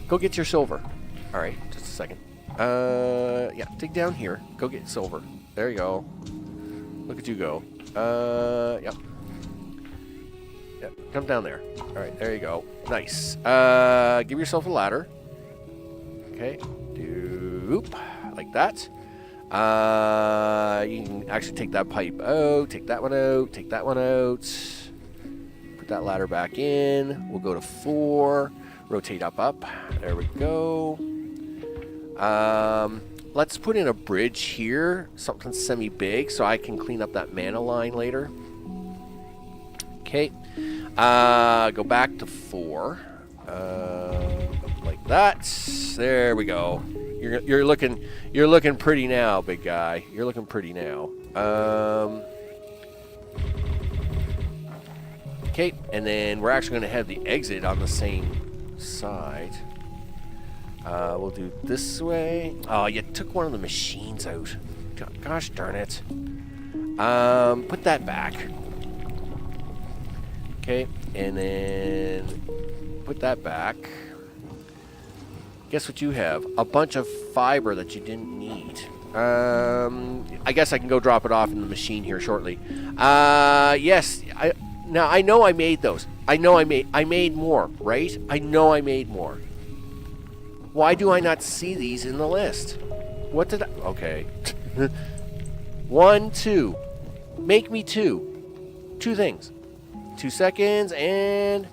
Speaker 1: Go get your silver. All right, just a second. Yeah, dig down here. Go get silver. There you go. Look at you go. Yep. Yep, come down there. All right, there you go. Nice. Give yourself a ladder. Okay. Doop. Like that. You can actually take that pipe out, take that one out, take that one out. Put that ladder back in. We'll go to 4. Rotate up, up. There we go. Let's put in a bridge here, something semi-big, so I can clean up that mana line later. Okay. Go back to 4. Like that. There we go. You're looking pretty now, big guy. You're looking pretty now. Okay, and then we're actually going to have the exit on the same side. We'll do this way. Oh, you took one of the machines out. Gosh darn it. Put that back. Okay, and then put that back. Guess what you have? A bunch of fiber that you didn't need. I guess I can go drop it off in the machine here shortly. Yes, now I know I made those. I made more, right? I know I made more. Why do I not see these in the list? What did I... Okay. 1, 2. Make me 2. 2 things. 2 seconds, and...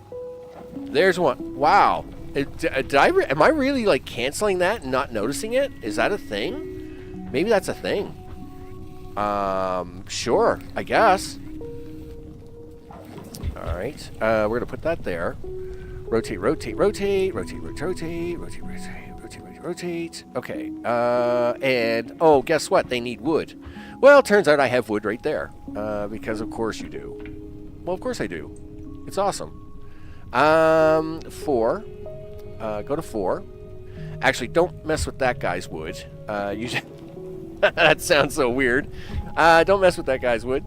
Speaker 1: There's 1. Wow. Am I really, like, canceling that and not noticing it? Is that a thing? Maybe that's a thing. Sure. I guess. Alright. We're going to put that there. Rotate, rotate, rotate, rotate, rotate, rotate, rotate, rotate, rotate, rotate. Okay. And, oh, guess what? They need wood. Well, it turns out I have wood right there. Because of course you do. Well, of course I do. It's awesome. 4. Go to 4. Actually, don't mess with that guy's wood. That sounds so weird. Don't mess with that guy's wood.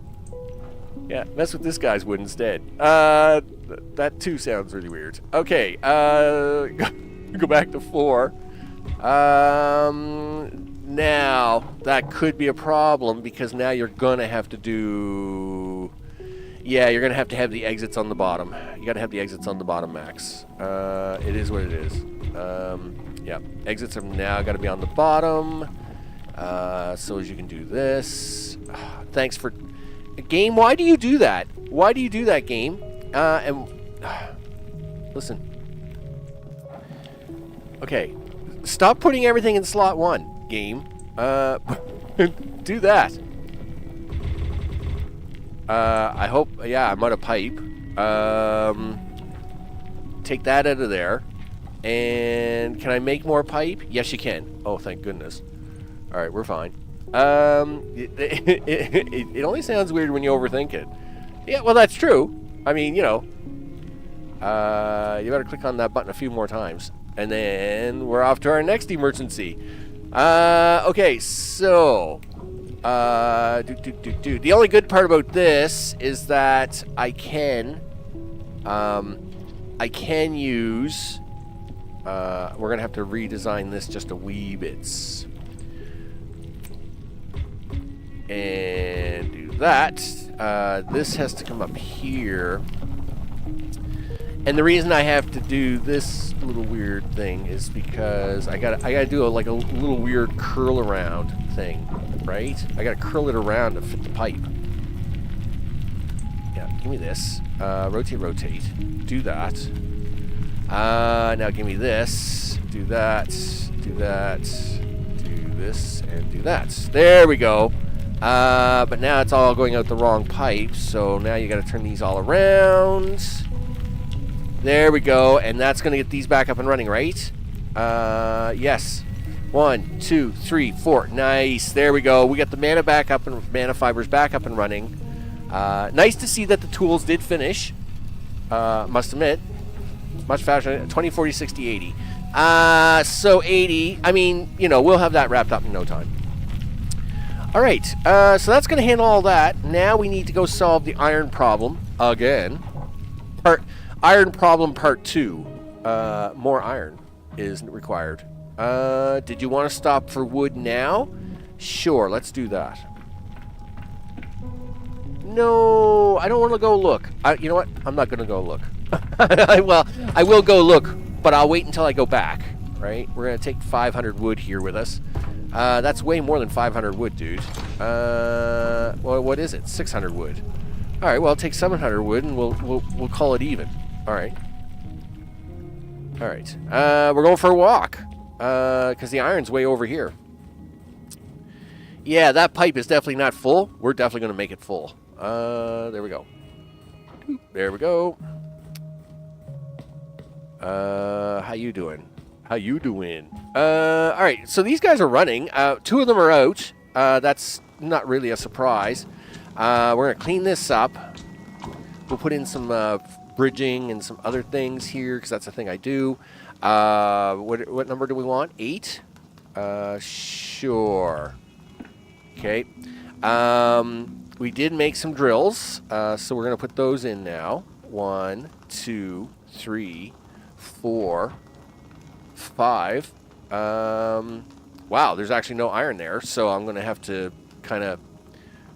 Speaker 1: Yeah, mess with this guy's wood instead. That too sounds really weird. Okay, go back to 4. Now, that could be a problem because now you're going to have to do... Yeah, you're going to have the exits on the bottom. You got to have the exits on the bottom, Max. It is what it is. Yeah, exits have now got to be on the bottom. So as you can do this. Thanks for... Game, why do you do that? Why do you do that, game? Listen. Okay. Stop putting everything in slot 1, game. Do that. I hope... Yeah, I'm out of pipe. Take that out of there. And can I make more pipe? Yes, you can. Oh, thank goodness. Alright, we're fine. It only sounds weird when you overthink it. Yeah, well, that's true. I mean, you know. You better click on that button a few more times. And then we're off to our next emergency. Okay, so... The only good part about this is that I can use... we're going to have to redesign this just a wee bit. And do that. This has to come up here. And the reason I have to do this little weird thing is because I gotta do a little weird curl around thing, right? I gotta curl it around to fit the pipe. Yeah, give me this. Rotate, rotate. Do that. Now give me this. Do that. Do that. Do this and do that. There we go. But now it's all going out the wrong pipe, so now you gotta turn these all around. There we go, and that's gonna get these back up and running, right? Yes. 1, 2, 3, 4. Nice. There we go. We got the mana back up and mana fibers back up and running. Nice to see that the tools did finish. Must admit, much faster. 20, 40, 60, 80. So 80. I mean, you know, we'll have that wrapped up in no time. All right, so that's going to handle all that. Now we need to go solve the iron problem again. Iron problem part 2. More iron is required. Did you want to stop for wood now? Sure, let's do that. No, I don't want to go look. You know what? I'm not going to go look. Well, I will go look, but I'll wait until I go back, right? We're going to take 500 wood here with us. That's way more than 500 wood, dude. Well, what is it? 600 wood. All right, well, I'll take 700 wood, and we'll call it even. All right. All right. We're going for a walk. Because the iron's way over here. Yeah, that pipe is definitely not full. We're definitely going to make it full. There we go. There we go. How you doing? How you doing? All right, so these guys are running. 2 of them are out. That's not really a surprise. We're going to clean this up. We'll put in some bridging and some other things here, because that's the thing I do. What number do we want? 8? Sure. Okay. We did make some drills, so we're going to put those in now. 1, 2, 3, 4, 5. Wow, there's actually no iron there, so I'm going to have to kind of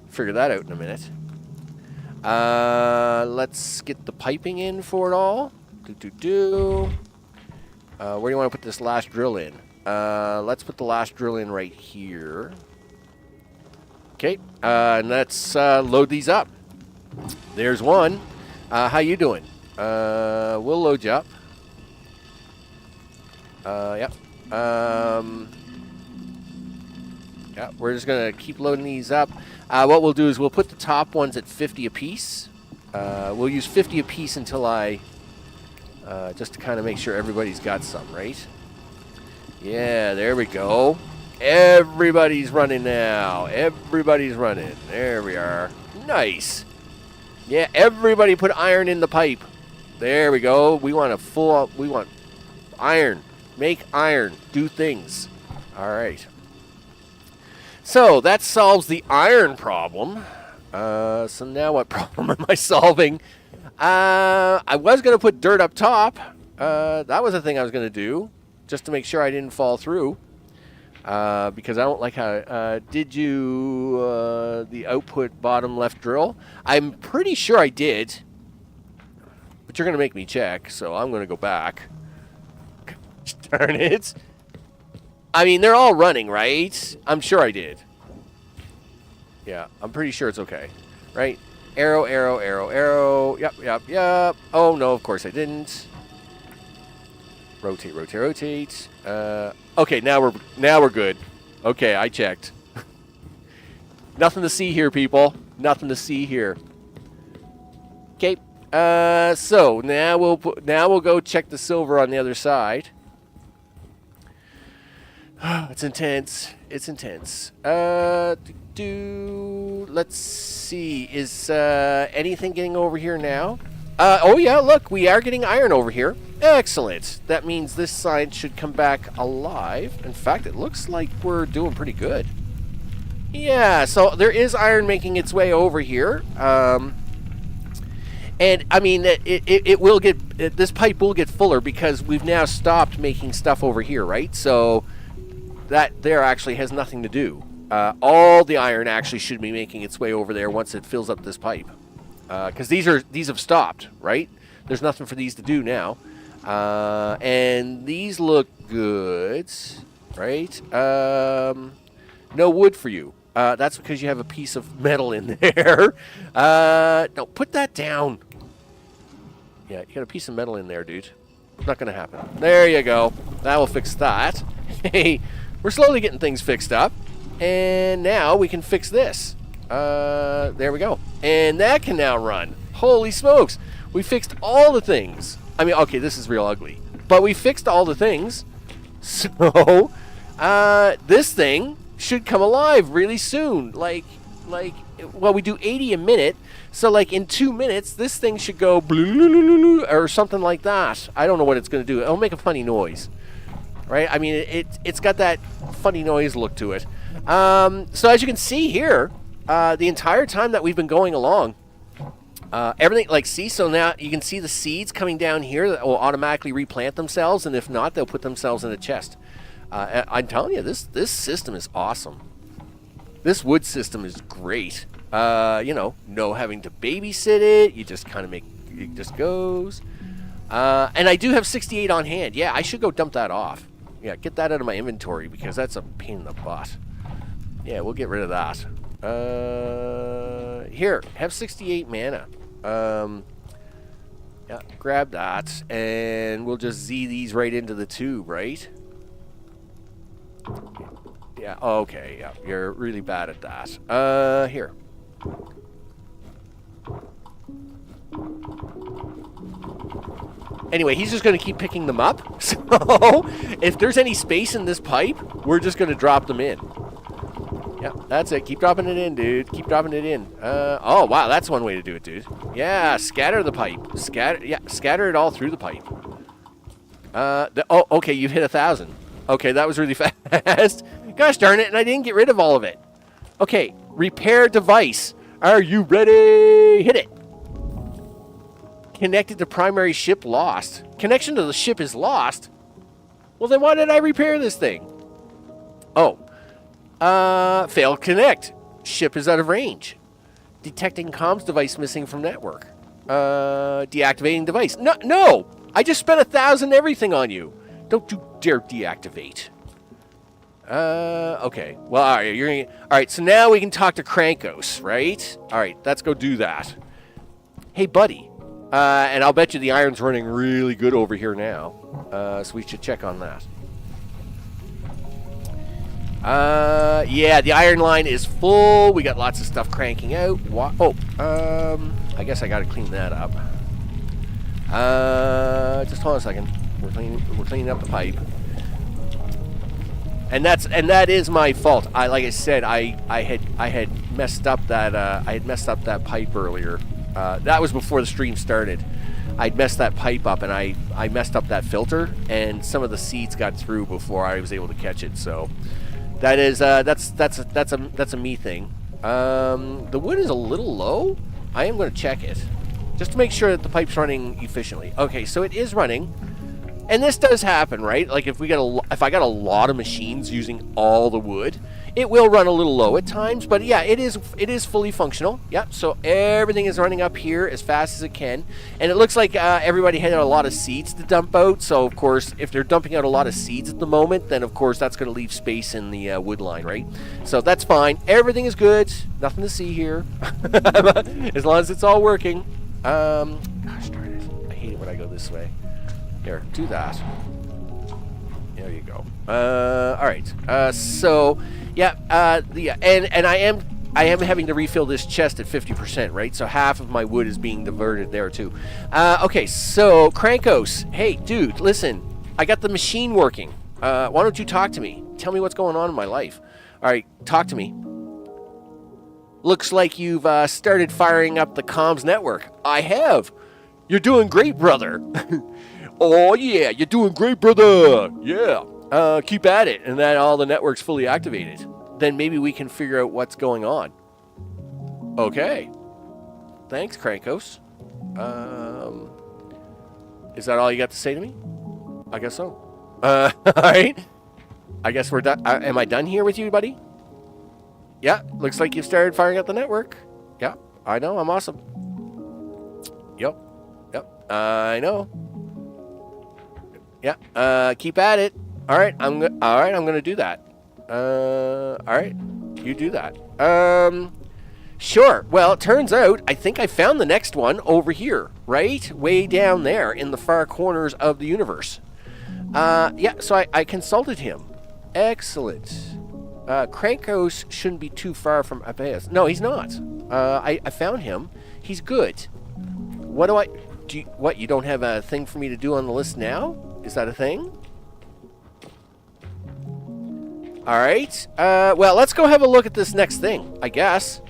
Speaker 1: figure that out in a minute. Let's get the piping in for it all. Where do you want to put this last drill in? Let's put the last drill in right here. Okay, and let's load these up. There's one. How you doing? We'll load you up. Yep. Yeah, we're just going to keep loading these up. What we'll do is we'll put the top ones at 50 apiece. We'll use 50 apiece until I... just to kind of make sure everybody's got some, right? Yeah, there we go. Everybody's running now. Everybody's running. There we are. Nice. Yeah, everybody put iron in the pipe. There we go. We want a full... We want iron. Make iron. Do things. All right. So, that solves the iron problem. So now what problem am I solving? I was going to put dirt up top. That was the thing I was going to do, just to make sure I didn't fall through. Because I don't like how... did you... the output bottom left drill? I'm pretty sure I did. But you're going to make me check, so I'm going to go back. Darn it. I mean, they're all running, right? I'm sure I did. Yeah, I'm pretty sure it's okay. Right? Arrow, arrow, arrow, arrow. Yep, yep, yep. Oh, no, of course I didn't. Rotate, rotate, rotate. Okay, now we're good. Okay, I checked. Nothing to see here, people. Nothing to see here. Okay. So now we'll go check the silver on the other side. It's intense. It's intense. Let's see. Is anything getting over here now? Oh yeah, look, we are getting iron over here. Excellent. That means this side should come back alive. In fact, it looks like we're doing pretty good. Yeah, so there is iron making its way over here. And I mean, it will get, this pipe will get fuller because we've now stopped making stuff over here, right? So that there actually has nothing to do. All the iron actually should be making its way over there once it fills up this pipe. Because these have stopped, right? There's nothing for these to do now. And these look good, right? No wood for you. That's because you have a piece of metal in there. No, put that down. Yeah, you got a piece of metal in there, dude. Not going to happen. There you go. That will fix that. Hey, we're slowly getting things fixed up. And now we can fix this. There we go. And that can now run. Holy smokes. We fixed all the things. I mean, okay, this is real ugly. But we fixed all the things. So, this thing should come alive really soon. Like, well, we do 80 a minute. So, like, in 2 minutes, this thing should go or something like that. I don't know what it's going to do. It'll make a funny noise. Right? I mean, it's got that funny noise look to it. So, as you can see here, the entire time that we've been going along, everything, like, see, so now you can see the seeds coming down here that will automatically replant themselves, and if not, they'll put themselves in a chest. I'm telling you, this system is awesome. This wood system is great. You know, no having to babysit it. You just kind of it just goes. And I do have 68 on hand. Yeah, I should go dump that off. Yeah, get that out of my inventory because that's a pain in the butt. Yeah, we'll get rid of that. Here, have 68 mana. Yeah, grab that, and we'll just Z these right into the tube, right? Yeah, okay, yeah, you're really bad at that. Here. Anyway, he's just going to keep picking them up. So, if there's any space in this pipe, we're just going to drop them in. Yeah, that's it. Keep dropping it in, dude. Keep dropping it in. Oh, wow, that's one way to do it, dude. Yeah, scatter the pipe. Scatter it all through the pipe. Oh, okay, you've hit 1,000. Okay, that was really fast. Gosh darn it, and I didn't get rid of all of it. Okay, repair device. Are you ready? Hit it. Connected to primary ship lost. Connection to the ship is lost? Well, then why did I repair this thing? Oh. Failed connect. Ship is out of range. Detecting comms device missing from network. Deactivating device. No! I just spent 1,000 everything on you. Don't you dare deactivate. Okay. Well, alright, so now we can talk to Cranos, right? Alright, let's go do that. Hey, buddy. And I'll bet you the iron's running really good over here now. So we should check on that. Yeah, the iron line is full. We got lots of stuff cranking out. I guess I gotta clean that up. Just hold on a second. We're cleaning up the pipe. And that is my fault. Like I said, I had messed up that pipe earlier. That was before the stream started. I'd messed that pipe up, and I messed up that filter, and some of the seeds got through before I was able to catch it. So that is that's a me thing. The wood is a little low. I am going to check it just to make sure that the pipe's running efficiently. Okay, so it is running. And this does happen, right? Like if I got a lot of machines using all the wood, it will run a little low at times. But yeah, it is fully functional. Yep. So everything is running up here as fast as it can, and it looks like everybody had a lot of seeds to dump out. So of course, if they're dumping out a lot of seeds at the moment, then of course that's going to leave space in the wood line, right? So that's fine. Everything is good. Nothing to see here, as long as it's all working. Gosh darn it! I hate it when I go this way. Here, do that. There you go. All right. So, yeah. And I am having to refill this chest at 50%, right? So half of my wood is being diverted there too. Okay. So Cranos, hey, dude, listen. I got the machine working. Why don't you talk to me? Tell me what's going on in my life. All right, talk to me. Looks like you've started firing up the comms network. I have. You're doing great, brother. Oh, yeah, you're doing great, brother. Yeah. Keep at it. And then all the network's fully activated. Then maybe we can figure out what's going on. Okay. Thanks, Cranos. Is that all you got to say to me? I guess so. All right. I guess we're done. Am I done here with you, buddy? Yeah, looks like you've started firing up the network. Yeah, I know. I'm awesome. Yep. I know. Yeah, keep at it. All right, I'm gonna do that. All right, you do that. Sure. Well, it turns out I think I found the next one over here, right, way down there in the far corners of the universe. Yeah. So I consulted him. Excellent. Cranos shouldn't be too far from Apotheos. No, he's not. I found him. He's good. What do you don't have a thing for me to do on the list now? Is that a thing? All right. Well, let's go have a look at this next thing, I guess.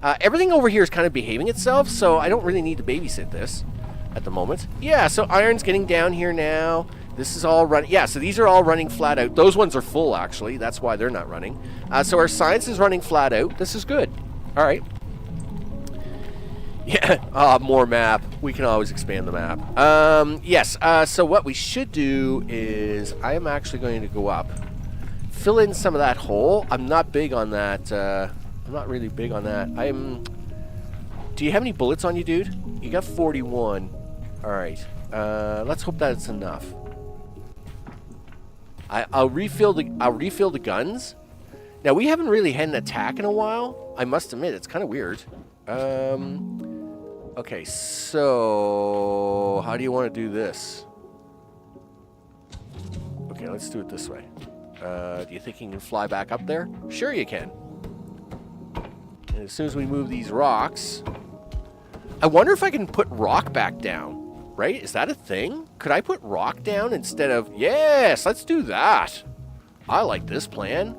Speaker 1: Everything over here is kind of behaving itself, so I don't really need to babysit this at the moment. Yeah, so iron's getting down here now. This is all running. Yeah, so these are all running flat out. Those ones are full, actually. That's why they're not running. So our science is running flat out. This is good. All right. Yeah, more map. We can always expand the map. Yes, so what we should do is I am actually going to go up, fill in some of that hole. I'm not big on that. I'm not really big on that. Do you have any bullets on you, dude? You got 41. All right. Let's hope that it's enough. I'll refill the guns. Now, we haven't really had an attack in a while. I must admit, it's kind of weird. Okay, so how do you want to do this? Okay, let's do it this way. Do you think you can fly back up there? Sure you can. And as soon as we move these rocks... I wonder if I can put rock back down, right? Is that a thing? Could I put rock down instead of... Yes, let's do that. I like this plan.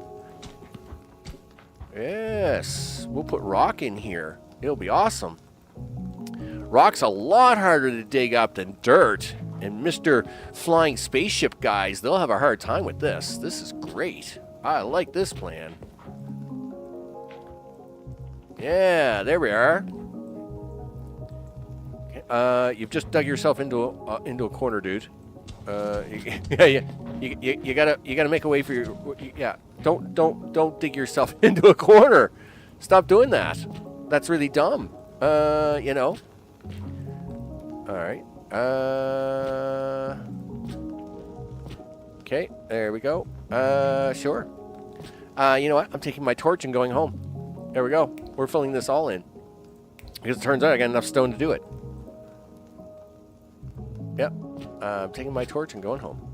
Speaker 1: Yes, we'll put rock in here. It'll be awesome. Rock's a lot harder to dig up than dirt. And Mr. Flying Spaceship guys, they'll have a hard time with this. This is great. I like this plan. Yeah, there we are. You've just dug yourself into a corner, dude. You gotta make a way for your. Yeah, don't dig yourself into a corner. Stop doing that. That's really dumb. You know. All right. Okay, there we go. Sure. You know what? I'm taking my torch and going home. There we go. We're filling this all in. Because it turns out I got enough stone to do it. Yep. I'm taking my torch and going home.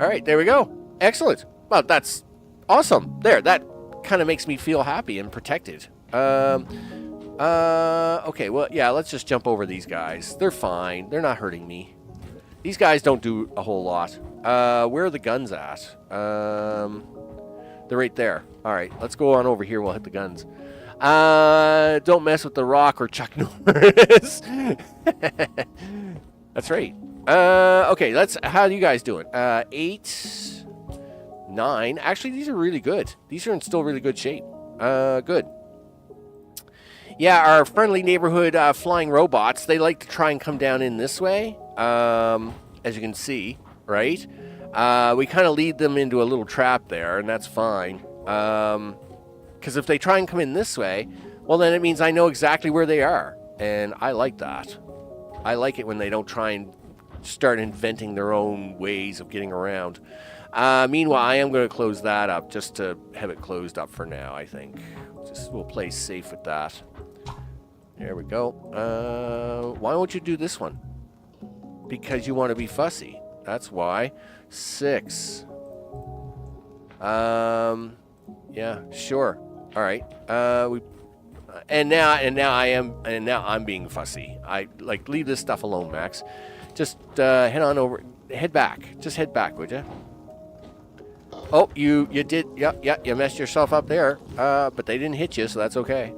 Speaker 1: All right, there we go. Excellent. Well, that's awesome. There, that kind of makes me feel happy and protected. Okay, well, yeah, let's just jump over these guys. They're fine. They're not hurting me. These guys don't do a whole lot. Where are the guns at? They're right there. All right, let's go on over here. We'll hit the guns. Don't mess with the rock or Chuck Norris. That's right. Okay, how are you guys doing? 8, 9. Actually, these are really good. These are in still really good shape. Good. Yeah, our friendly neighborhood flying robots, they like to try and come down in this way, as you can see, right? We kind of lead them into a little trap there, and that's fine. Because if they try and come in this way, well, then it means I know exactly where they are, and I like that. I like it when they don't try and start inventing their own ways of getting around. Meanwhile, I am going to close that up just to have it closed up for now, I think. We'll play safe with that. There we go. Why won't you do this one? Because you want to be fussy. That's why. 6. Yeah, sure. All right. Now I'm being fussy. I like leave this stuff alone, Max. Just head on over. Head back. Just head back, would you? Oh, you did. Yeah. You messed yourself up there. But they didn't hit you, so that's okay.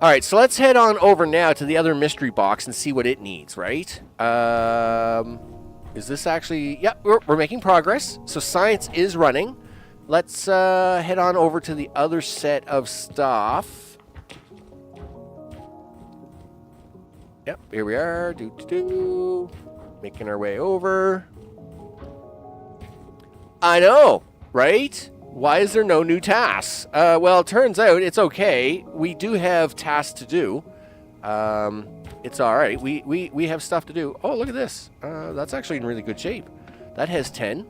Speaker 1: All right, so let's head on over now to the other mystery box and see what it needs, right? Is this actually... Yeah, we're making progress. So science is running. Let's head on over to the other set of stuff. Yep, here we are. Making our way over. I know, right? Why is there no new tasks? Well, it turns out it's okay. We do have tasks to do. It's all right. We have stuff to do. Oh, look at this. That's actually in really good shape. That has 10.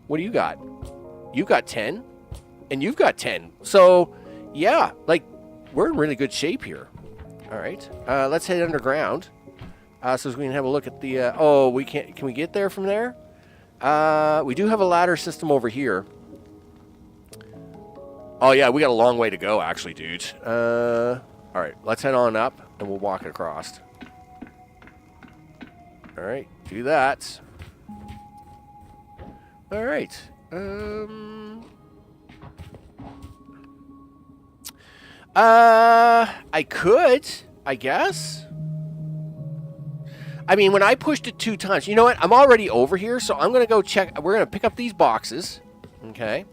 Speaker 1: What do you got? You got 10. And you've got 10. So, yeah, like, we're in really good shape here. All right. Let's head underground. So we can have a look at the... oh, we can't... Can we get there from there? We do have a ladder system over here. Oh, yeah, we got a long way to go, actually, dude. All right, let's head on up, and we'll walk across. All right, do that. All right. I could, I guess. I mean, when I pushed it 2 times, you know what? I'm already over here, so I'm going to go check. We're going to pick up these boxes, okay?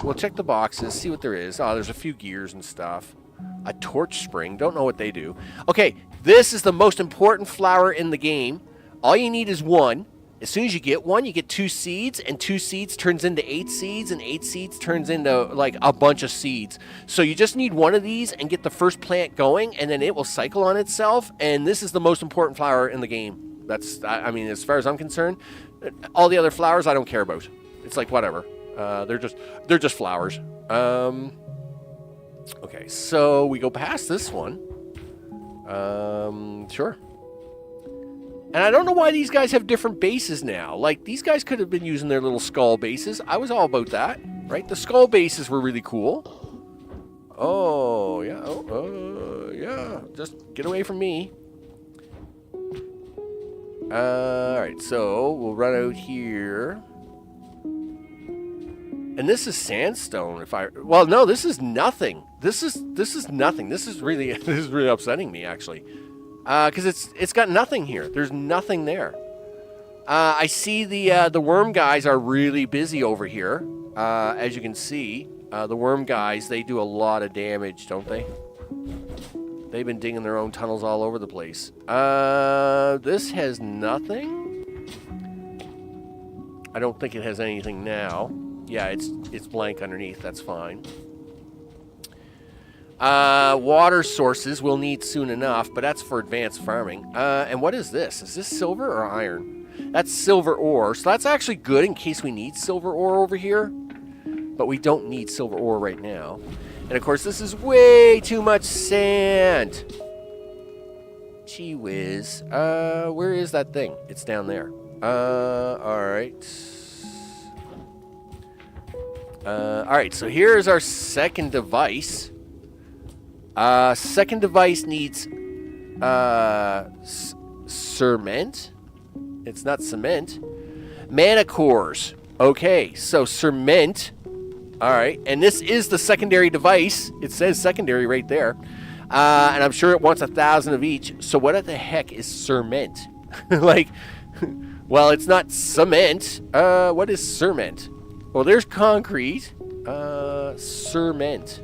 Speaker 1: We'll check the boxes, see what there is. Oh, there's a few gears and stuff. A torch spring. Don't know what they do. Okay, this is the most important flower in the game. All you need is 1. As soon as you get 1, you get 2 seeds, and 2 seeds turns into 8 seeds, and 8 seeds turns into, like, a bunch of seeds. So you just need 1 of these and get the first plant going, and then it will cycle on itself, and this is the most important flower in the game. That's, I mean, as far as I'm concerned, all the other flowers I don't care about. It's like, whatever. They're just flowers. Okay, so we go past this one. Sure. And I don't know why these guys have different bases now. Like, these guys could have been using their little skull bases. I was all about that, right? The skull bases were really cool. Oh, yeah. Yeah. Just get away from me. Alright, so we'll run out here. And this is sandstone. Well, no, this is nothing. This is nothing. This is really upsetting me, actually. Because it's got nothing here. There's nothing there. I see the worm guys are really busy over here. As you can see, the worm guys, they do a lot of damage, don't they? They've been digging their own tunnels all over the place. This has nothing. I don't think it has anything now. Yeah, it's blank underneath. That's fine. Water sources we'll need soon enough, but that's for advanced farming. And what is this? Is this silver or iron? That's silver ore, so that's actually good in case we need silver ore over here. But we don't need silver ore right now. And of course, this is way too much sand. Gee whiz. Where is that thing? It's down there. Alright. Alright, so here's our second device. Second device needs cement. It's not cement. Mana cores. Okay, so cement. Alright, and this is the secondary device. It says secondary right there. And I'm sure it wants 1,000 of each. So what the heck is cement? Like, well, it's not cement. What is cement? Well, there's concrete. Cement.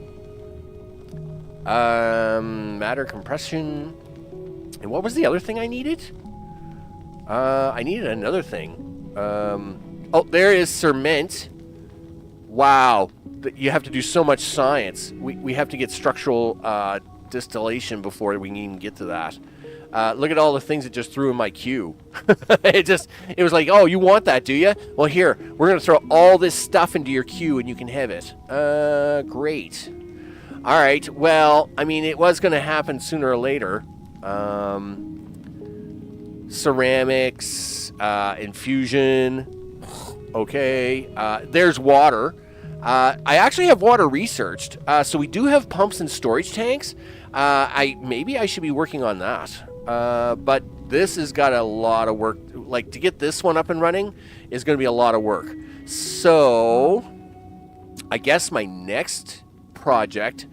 Speaker 1: Matter compression. And what was the other thing I needed? I needed another thing. Oh, there is cement. Wow. You have to do so much science. We have to get structural distillation before we can even get to that. Look at all the things it just threw in my queue. It was like, oh, you want that, do you? Well, here, we're going to throw all this stuff into your queue and you can have it. Great. All right, well, I mean, it was going to happen sooner or later. Ceramics, infusion. Okay, there's water. I actually have water researched, so we do have pumps and storage tanks. Maybe I should be working on that. But this has got a lot of work. Like, to get this one up and running is going to be a lot of work. So, I guess my next project...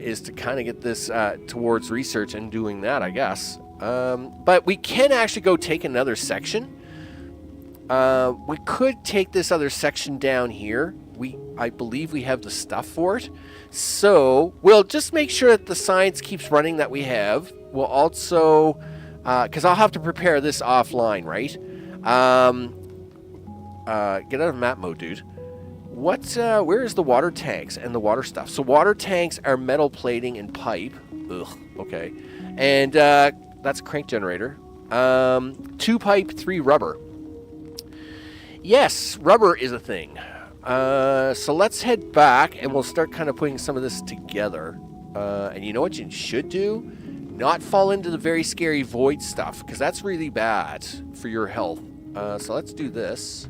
Speaker 1: is to kind of get this towards research and doing that, I guess. But we can actually go take another section. We could take this other section down here. I believe we have the stuff for it. So we'll just make sure that the science keeps running that we have. We'll also, because I'll have to prepare this offline, right? Get out of map mode, dude. Where is the water tanks and the water stuff? So water tanks are metal plating and pipe. Ugh, okay. And that's a crank generator. 2 pipe, 3 rubber. Yes, rubber is a thing. So let's head back and we'll start kind of putting some of this together. And you know what you should do? Not fall into the very scary void stuff, because that's really bad for your health. So let's do this.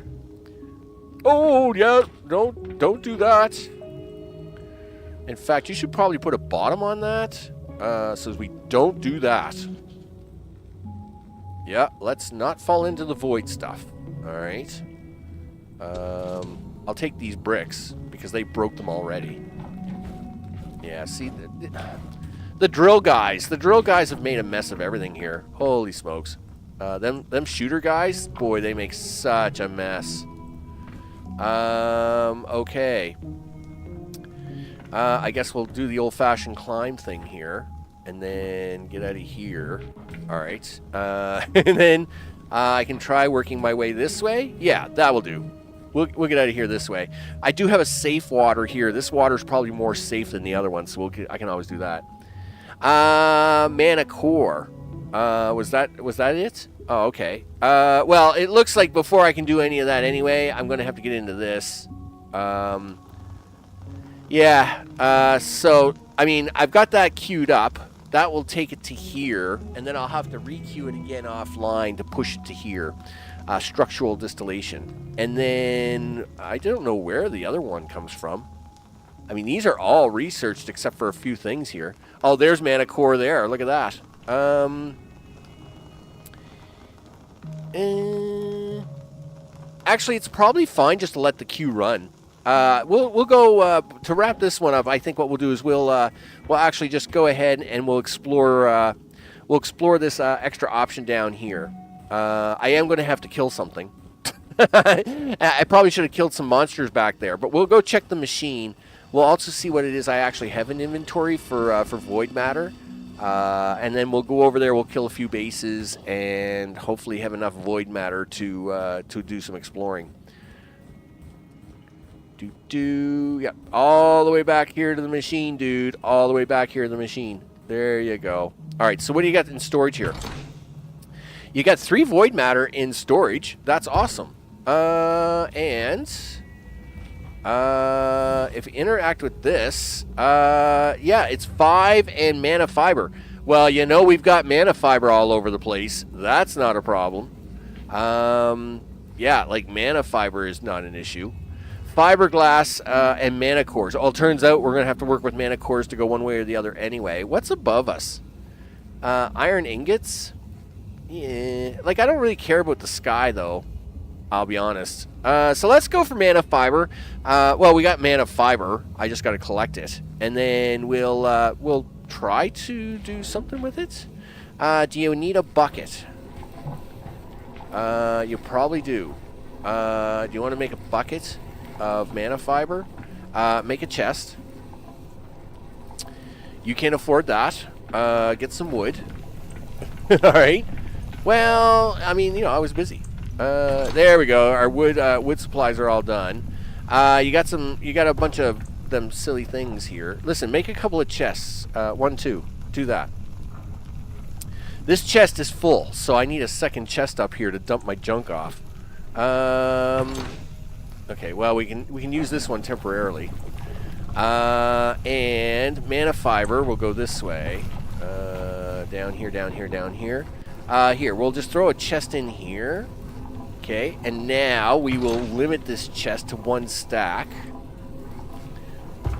Speaker 1: Oh, yeah, don't do that. In fact, you should probably put a bottom on that, so we don't do that. Yeah, let's not fall into the void stuff. All right. I'll take these bricks, because they broke them already. Yeah, see, the drill guys. The drill guys have made a mess of everything here. Holy smokes. Them shooter guys, boy, they make such a mess. Okay. I guess we'll do the old-fashioned climb thing here, and then get out of here. Alright. And then I can try working my way this way. Yeah, that will do. We'll get out of here this way. I do have a safe water here. This water is probably more safe than the other one, so I can always do that. Mana core. Was that it? Oh, okay. Well, it looks like before I can do any of that anyway, I'm going to have to get into this. Yeah, so, I mean, I've got that queued up. That will take it to here, and then I'll have to re-queue it again offline to push it to here. Structural distillation. And then, I don't know where the other one comes from. I mean, these are all researched except for a few things here. Oh, there's mana core there. Look at that. Actually, it's probably fine just to let the queue run. We'll go to wrap this one up. I think what we'll do is we'll actually just go ahead and we'll explore this extra option down here. I am going to have to kill something. I probably should have killed some monsters back there, but we'll go check the machine. We'll also see what it is I actually have in inventory for void matter. And then we'll go over there, we'll kill a few bases, and hopefully have enough void matter to do some exploring. Yep, all the way back here to the machine, dude. All the way back here to the machine. There you go. All right, so what do you got in storage here? You got 3 void matter in storage. That's awesome. If you interact with this, yeah, it's 5 and mana fiber. Well, you know we've got mana fiber all over the place. That's not a problem. Yeah, like mana fiber is not an issue. Fiberglass and mana cores. Oh, it turns out we're going to have to work with mana cores to go one way or the other anyway. What's above us? Iron ingots? Yeah, like I don't really care about the sky though. I'll be honest. So let's go for mana fiber. Well, we got mana fiber. I just got to collect it, and then we'll try to do something with it. Do you need a bucket? You probably do. Do you want to make a bucket of mana fiber? Make a chest. You can't afford that. Get some wood. All right. Well, I mean, you know, I was busy. There we go. Our wood supplies are all done. You got a bunch of them silly things here. Listen, make a couple of chests. 1, 2. Do that. This chest is full, so I need a second chest up here to dump my junk off. Okay, well, we can use this one temporarily. And mana fiber will go this way. Down here, down here, down here. Here, we'll just throw a chest in here. Okay, and now we will limit this chest to 1 stack.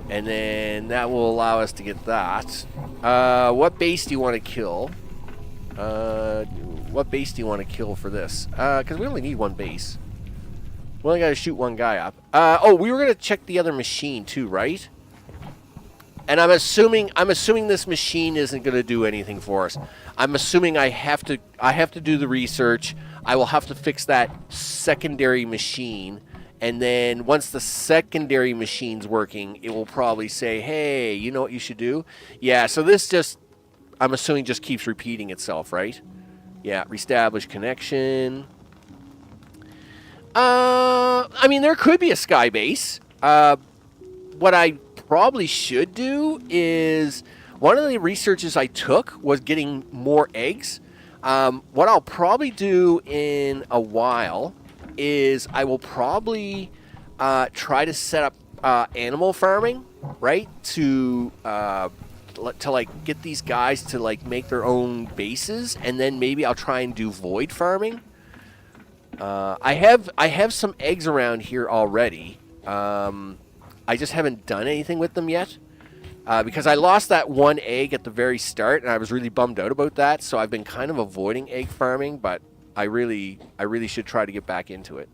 Speaker 1: And then that will allow us to get that. What base do you want to kill? What base do you want to kill for this? Because we only need 1 base. We only got to shoot 1 guy up. Oh, we were going to check the other machine too, right? And I'm assuming this machine isn't going to do anything for us. I'm assuming I have to do the research. I will have to fix that secondary machine, and then once the secondary machine's working, it will probably say, "Hey, you know what you should do?" Yeah. So this just, I'm assuming, just keeps repeating itself, right? Yeah. Reestablish connection. I mean, there could be a sky base. What I probably should do is, one of the researches I took was getting more eggs. What I'll probably do in a while is I will probably try to set up animal farming, right? To like get these guys to like make their own bases, and then maybe I'll try and do void farming. I have some eggs around here already. I just haven't done anything with them yet. Because I lost that 1 egg at the very start, and I was really bummed out about that. So I've been kind of avoiding egg farming, but I really should try to get back into it.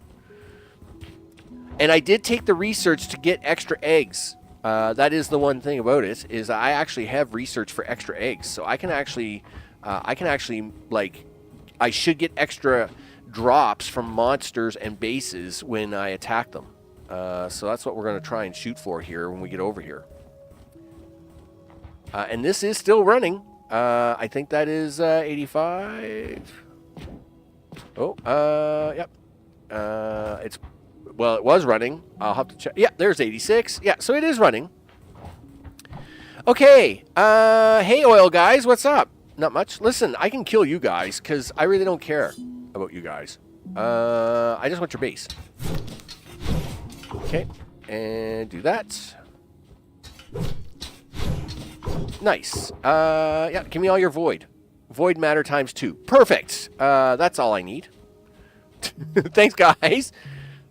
Speaker 1: And I did take the research to get extra eggs. That is the one thing about it, is I actually have research for extra eggs, so I can actually like, I should get extra drops from monsters and bases when I attack them. So that's what we're going to try and shoot for here when we get over here. And this is still running. I think that is 85. Oh, yep. Well, it was running. I'll have to check. Yeah, there's 86. Yeah, so it is running. Okay. Hey, oil guys, what's up? Not much. Listen, I can kill you guys because I really don't care about you guys. I just want your base. Okay. And do that. Nice. Yeah, give me all your void. Void matter times 2. Perfect. That's all I need. Thanks, guys.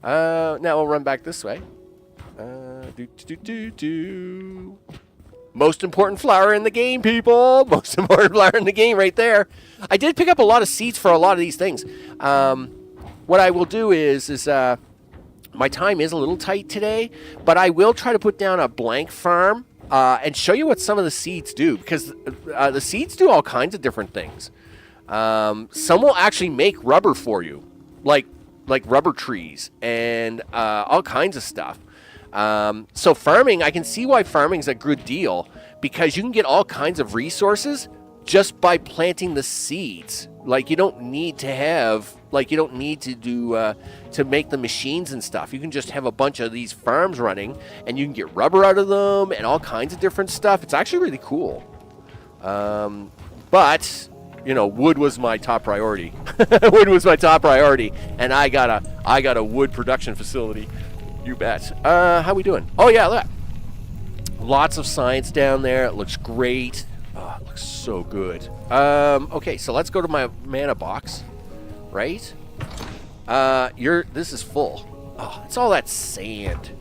Speaker 1: Now we'll run back this way. Most important flower in the game, people. Most important flower in the game right there. I did pick up a lot of seeds for a lot of these things. What I will do is my time is a little tight today, but I will try to put down a blank farm and show you what some of the seeds do, because the seeds do all kinds of different things. Some will actually make rubber for you, like rubber trees and all kinds of stuff. So farming, I can see why farming's a good deal, because you can get all kinds of resources just by planting the seeds. Like, you don't need to have, like, you don't need to do, to make the machines and stuff. You can just have a bunch of these farms running, and you can get rubber out of them and all kinds of different stuff. It's actually really cool. But, you know, wood was my top priority. Wood was my top priority, and I got a wood production facility. You bet. How we doing? Oh, yeah, look. Lots of science down there. It looks great. Oh, it looks so good. Okay, so let's go to my mana box, right? This is full. Oh, it's all that sand.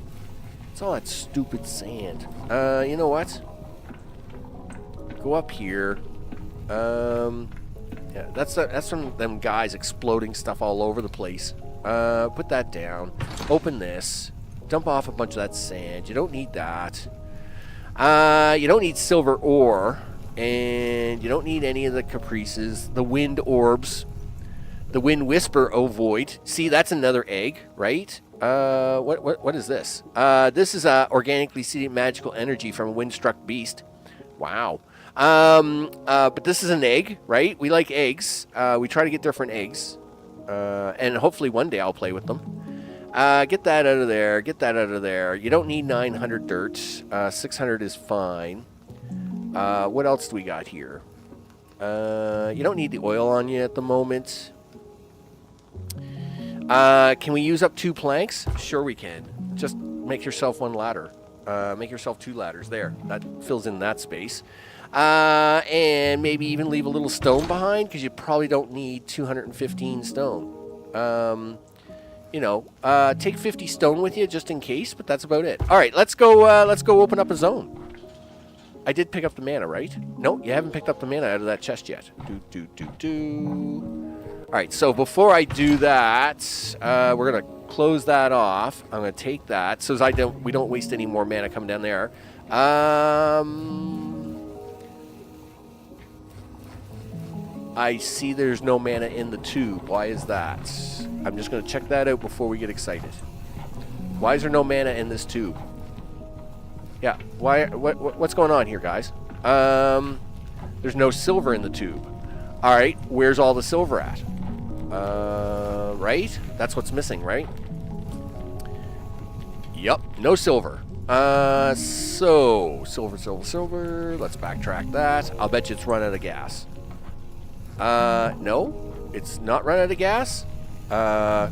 Speaker 1: It's all that stupid sand. You know what? Go up here. Yeah, that's from them guys exploding stuff all over the place. Put that down. Open this. Dump off a bunch of that sand. You don't need that. You don't need silver ore. And you don't need any of the caprices. The wind orbs. The wind whisper ovoid. See, that's another egg, right? What is this? This is organically seeded magical energy from a wind-struck beast. Wow. But this is an egg, right? We like eggs. We try to get different eggs. And hopefully one day I'll play with them. Get that out of there. Get that out of there. You don't need 900 dirt. 600 is fine. What else do we got here? You don't need the oil on you at the moment. Can we use up 2 planks? Sure we can. Just make yourself 1 ladder. Make yourself 2 ladders. There. That fills in that space. And maybe even leave a little stone behind, because you probably don't need 215 stone. You know, take 50 stone with you just in case, but that's about it. All right, let's go open up a zone. I did pick up the mana, right? No, you haven't picked up the mana out of that chest yet. All right, so before I do that, we're gonna close that off. I'm gonna take that so as we don't waste any more mana coming down there. I see there's no mana in the tube. Why is that? I'm just going to check that out before we get excited. Why is there no mana in this tube? Yeah, what's going on here, guys? There's no silver in the tube. All right, where's all the silver at? Right? That's what's missing, right? Yep, no silver. So, silver. Let's backtrack that. I'll bet you it's run out of gas. No, it's not run out of gas. I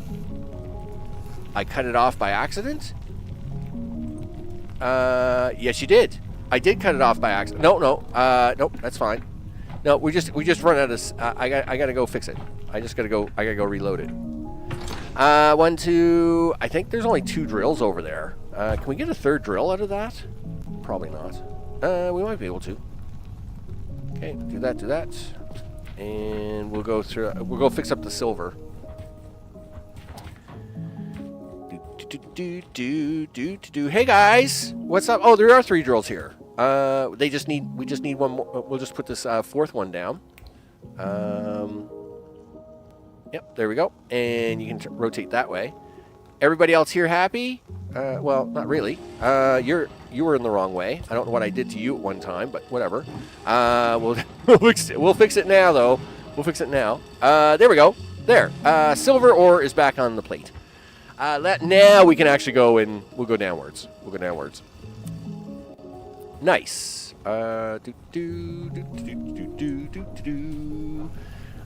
Speaker 1: cut it off by accident. Yes, you did. I did cut it off by accident. Nope, that's fine. No, we just run out of. I gotta go fix it. I gotta go reload it. 1, 2. I think there's only 2 drills over there. Can we get a 3rd drill out of that? Probably not. We might be able to. Okay, do that. And we'll go through. We'll go fix up the silver. Hey guys, what's up? Oh, there are 3 drills here. We just need 1 more. We'll just put this 4th one down. Yep, there we go. And you can rotate that way. Everybody else here happy? Well, not really. You were in the wrong way. I don't know what I did to you at one time, but whatever. We'll fix it now, though. We'll fix it now. There we go. There. Silver ore is back on the plate. Now we can actually go and we'll go downwards. Nice.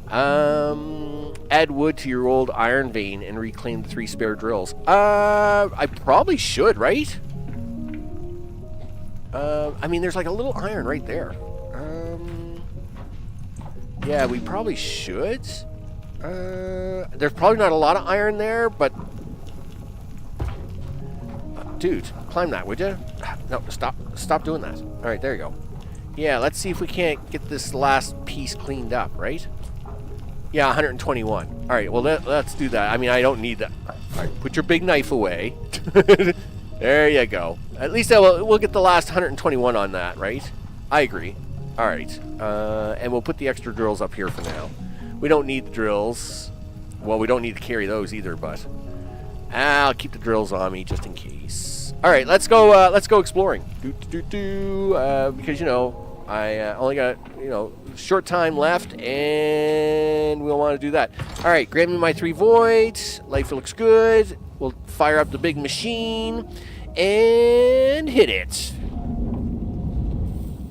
Speaker 1: Add wood to your old iron vein and reclaim the 3 spare drills. I probably should, right? I mean, there's like a little iron right there. Yeah, we probably should. There's probably not a lot of iron there, but... dude, climb that, would you? No, stop doing that. All right, there you go. Yeah, let's see if we can't get this last piece cleaned up, right? Yeah, 121. All right, well, let's do that. I mean, I don't need that. All right, put your big knife away. There you go. At least we'll get the last 121 on that, right? I agree. All right, and we'll put the extra drills up here for now. We don't need the drills. Well, we don't need to carry those either, but I'll keep the drills on me just in case. All right, let's go exploring. Because, you know, I only got, you know, short time left, and we'll want to do that. All right, grab me my 3 void. Life looks good. We'll fire up the big machine and hit it.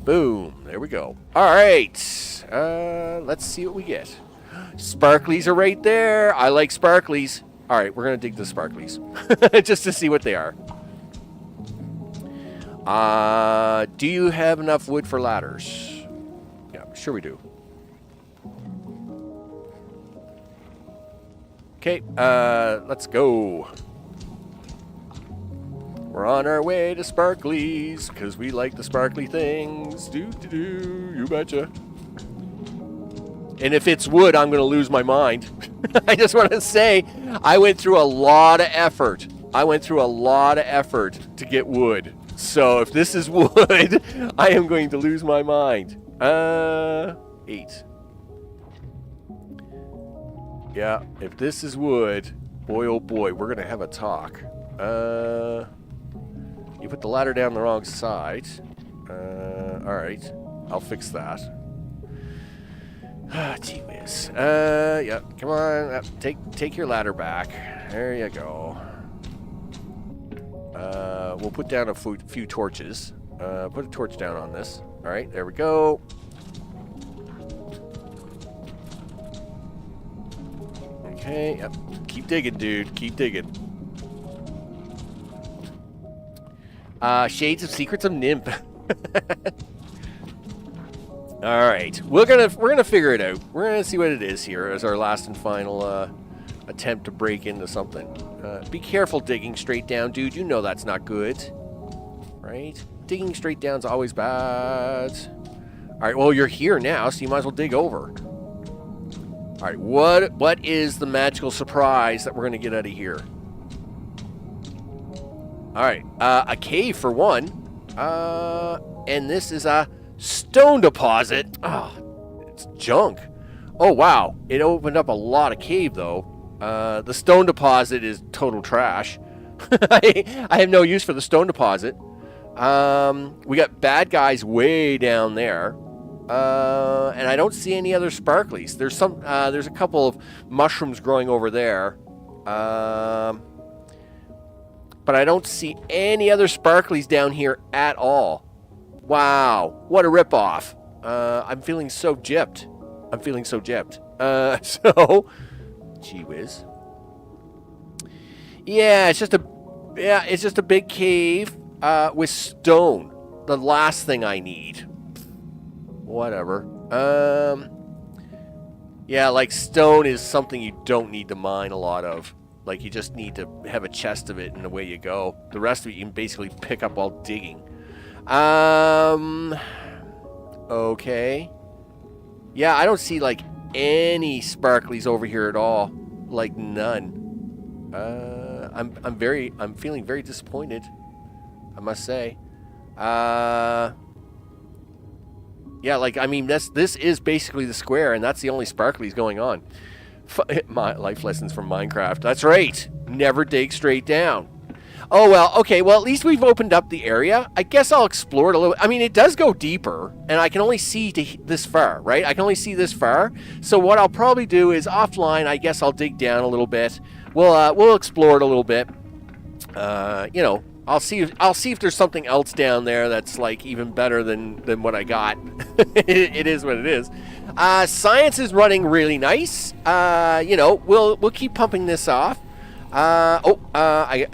Speaker 1: Boom. There we go. All right. Let's see what we get. Sparklies are right there. I like sparklies. All right, we're going to dig the sparklies just to see what they are. Do you have enough wood for ladders? Yeah, sure we do. Okay, let's go. We're on our way to sparklies because we like the sparkly things. You betcha. And if it's wood, I'm going to lose my mind. I just want to say, I went through a lot of effort. To get wood. So if this is wood, I am going to lose my mind. 8. Yeah, if this is wood, boy oh boy, we're going to have a talk. You put the ladder down the wrong side. Alright, I'll fix that. Gee whiz. Yeah, come on. Take your ladder back. There you go. We'll put down a few torches. Put a torch down on this. All right, there we go. Okay, yep. Keep digging, dude. Keep digging. Shades of Secrets of Nymph. All right, we're gonna figure it out. We're gonna see what it is here as our last and final attempt to break into something. Be careful digging straight down, dude. You know that's not good, right? Digging straight down is always bad. All right, well you're here now, so you might as well dig over. All right, what is the magical surprise that we're gonna get out of here? All right, a cave for one, and this is a stone deposit. Oh, it's junk. Oh, wow. It opened up a lot of cave, though. The stone deposit is total trash. I have no use for the stone deposit. We got bad guys way down there. And I don't see any other sparklies. There's a couple of mushrooms growing over there. But I don't see any other sparklies down here at all. Wow, what a ripoff. I'm feeling so gypped. So, gee whiz. Yeah, it's just a big cave with stone. The last thing I need. Whatever. Yeah, like stone is something you don't need to mine a lot of. Like you just need to have a chest of it and away you go. The rest of it you can basically pick up while digging. Okay. Yeah, I don't see like any sparklies over here at all. Like none. I'm feeling very disappointed, I must say. Yeah, like I mean this is basically the square and that's the only sparklies going on. My life lessons from Minecraft. That's right. Never dig straight down. Oh, well, okay. Well, at least we've opened up the area. I guess I'll explore it a little. I mean, it does go deeper, and I can only see this far, right? I can only see this far. So what I'll probably do is offline, I guess I'll dig down a little bit. We'll explore it a little bit. You know, I'll see if there's something else down there that's like even better than what I got. It is what it is. Science is running really nice. You know, we'll keep pumping this off. I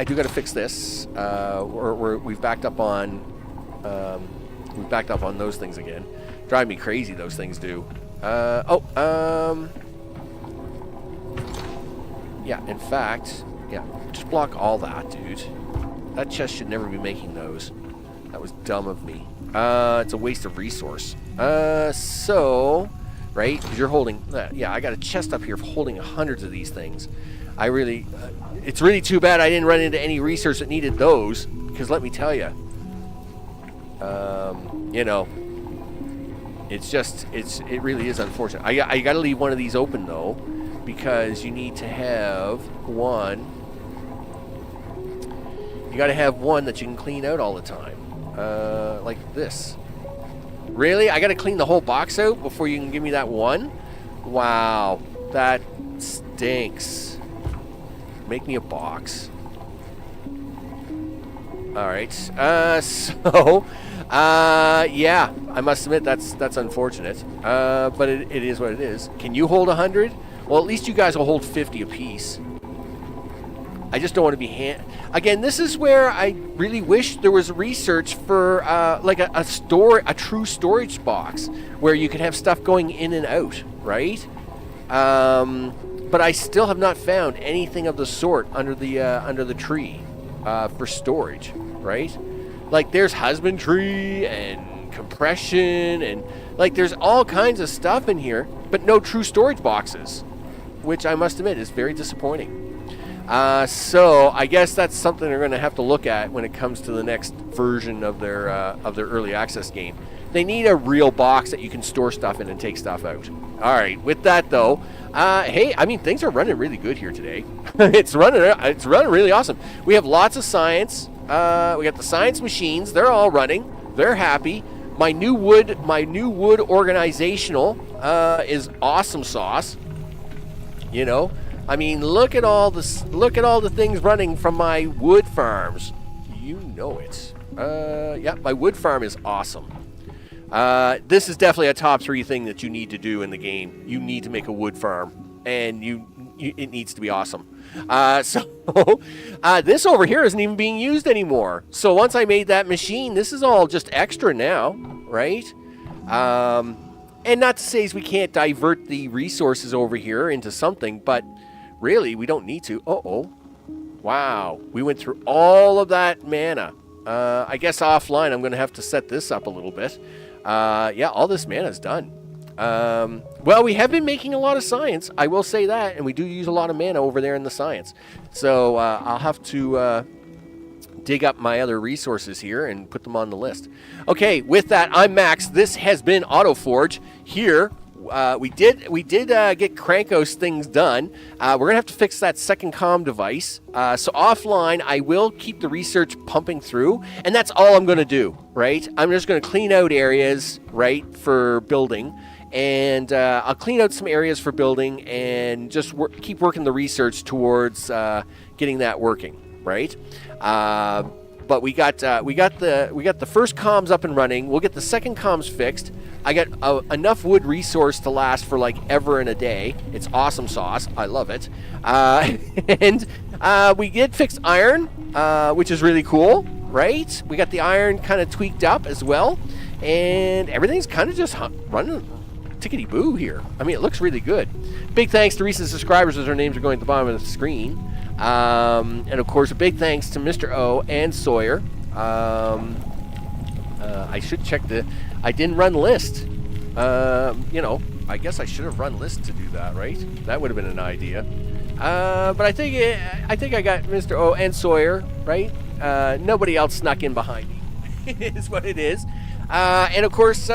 Speaker 1: do got to fix this. We've backed up on those things again. Drive me crazy, those things do. Yeah, in fact, yeah, just block all that, dude. That chest should never be making those. That was dumb of me. It's a waste of resource. So, right, because you're holding, yeah, I got a chest up here holding hundreds of these things. I really, it's really too bad I didn't run into any research that needed those, because let me tell you, you know, it's just, it really is unfortunate. I got to leave one of these open, though, because you need to have one. You got to have one that you can clean out all the time, like this. Really? I got to clean the whole box out before you can give me that one? Wow, that stinks. Make me a box. All right. So, yeah, I must admit that's unfortunate. But it is what it is. Can you hold 100? Well, at least you guys will hold 50 apiece. I just don't want to be again, this is where I really wish there was research for like a true storage box where you could have stuff going in and out, right? But I still have not found anything of the sort under the tree for storage, right? Like there's husbandry and compression and like there's all kinds of stuff in here, but no true storage boxes, which I must admit is very disappointing. So I guess that's something they're going to have to look at when it comes to the next version of their early access game. They need a real box that you can store stuff in and take stuff out. All right, with that though, hey, I mean things are running really good here today. It's running really awesome. We have lots of science. We got the science machines. They're all running. They're happy. My new wood organizational is awesome sauce. You know. I mean, look at all the things running from my wood farms. You know it. Yeah, my wood farm is awesome. This is definitely a top 3 thing that you need to do in the game. You need to make a wood farm, and it needs to be awesome. So this over here isn't even being used anymore. So once I made that machine, this is all just extra now, right? And not to say we can't divert the resources over here into something, but really, we don't need to. Wow. We went through all of that mana. I guess offline, I'm going to have to set this up a little bit. Yeah, all this mana is done. Well, we have been making a lot of science. I will say that. And we do use a lot of mana over there in the science. So I'll have to dig up my other resources here and put them on the list. Okay, with that, I'm Max. This has been Autoforge here. We did get Cranos things done. We're going to have to fix that second comm device. So offline, I will keep the research pumping through, and that's all I'm going to do, right? I'm just going to clean out areas, right, for building, and I'll clean out some areas for building and just keep working the research towards getting that working, right? But we got the first comms up and running. We'll get the second comms fixed. I got enough wood resource to last for like ever and a day. It's awesome sauce. I love it. And we did fix iron, which is really cool, right? We got the iron kind of tweaked up as well, and everything's kind of just running tickety-boo here. I mean, it looks really good. Big thanks to recent subscribers as their names are going at the bottom of the screen. And of course, a big thanks to Mr. O and Sawyer. I should check I didn't run list. You know, I guess I should have run list to do that, right? That would have been an idea. But I think I got Mr. O and Sawyer, right? Nobody else snuck in behind me. Is what it is. And of course,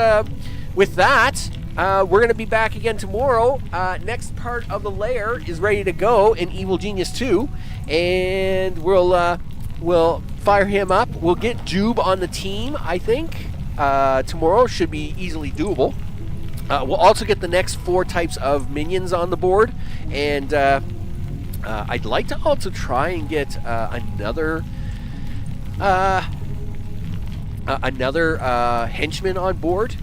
Speaker 1: with that, we're going to be back again tomorrow. Next part of the lair is ready to go in Evil Genius 2, and we'll fire him up. We'll get Jube on the team, I think. Tomorrow should be easily doable. We'll also get the next 4 types of minions on the board, and I'd like to also try and get another another henchman on board,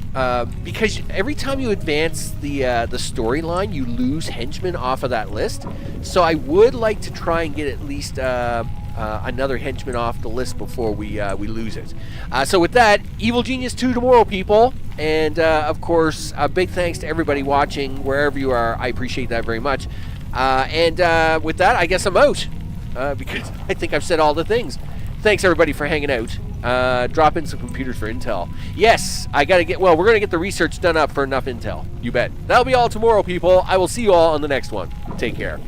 Speaker 1: because every time you advance the storyline, you lose henchmen off of that list. So I would like to try and get at least another henchman off the list before we lose it. So with that, Evil Genius 2 tomorrow, people. And of course, a big thanks to everybody watching wherever you are. I appreciate that very much. And with that, I guess I'm out because I think I've said all the things. Thanks everybody for hanging out. Drop in some computers for intel. Yes, I gotta get. Well, we're gonna get the research done up for enough intel. You bet. That'll be all tomorrow, people. I will see you all on the next one. Take care.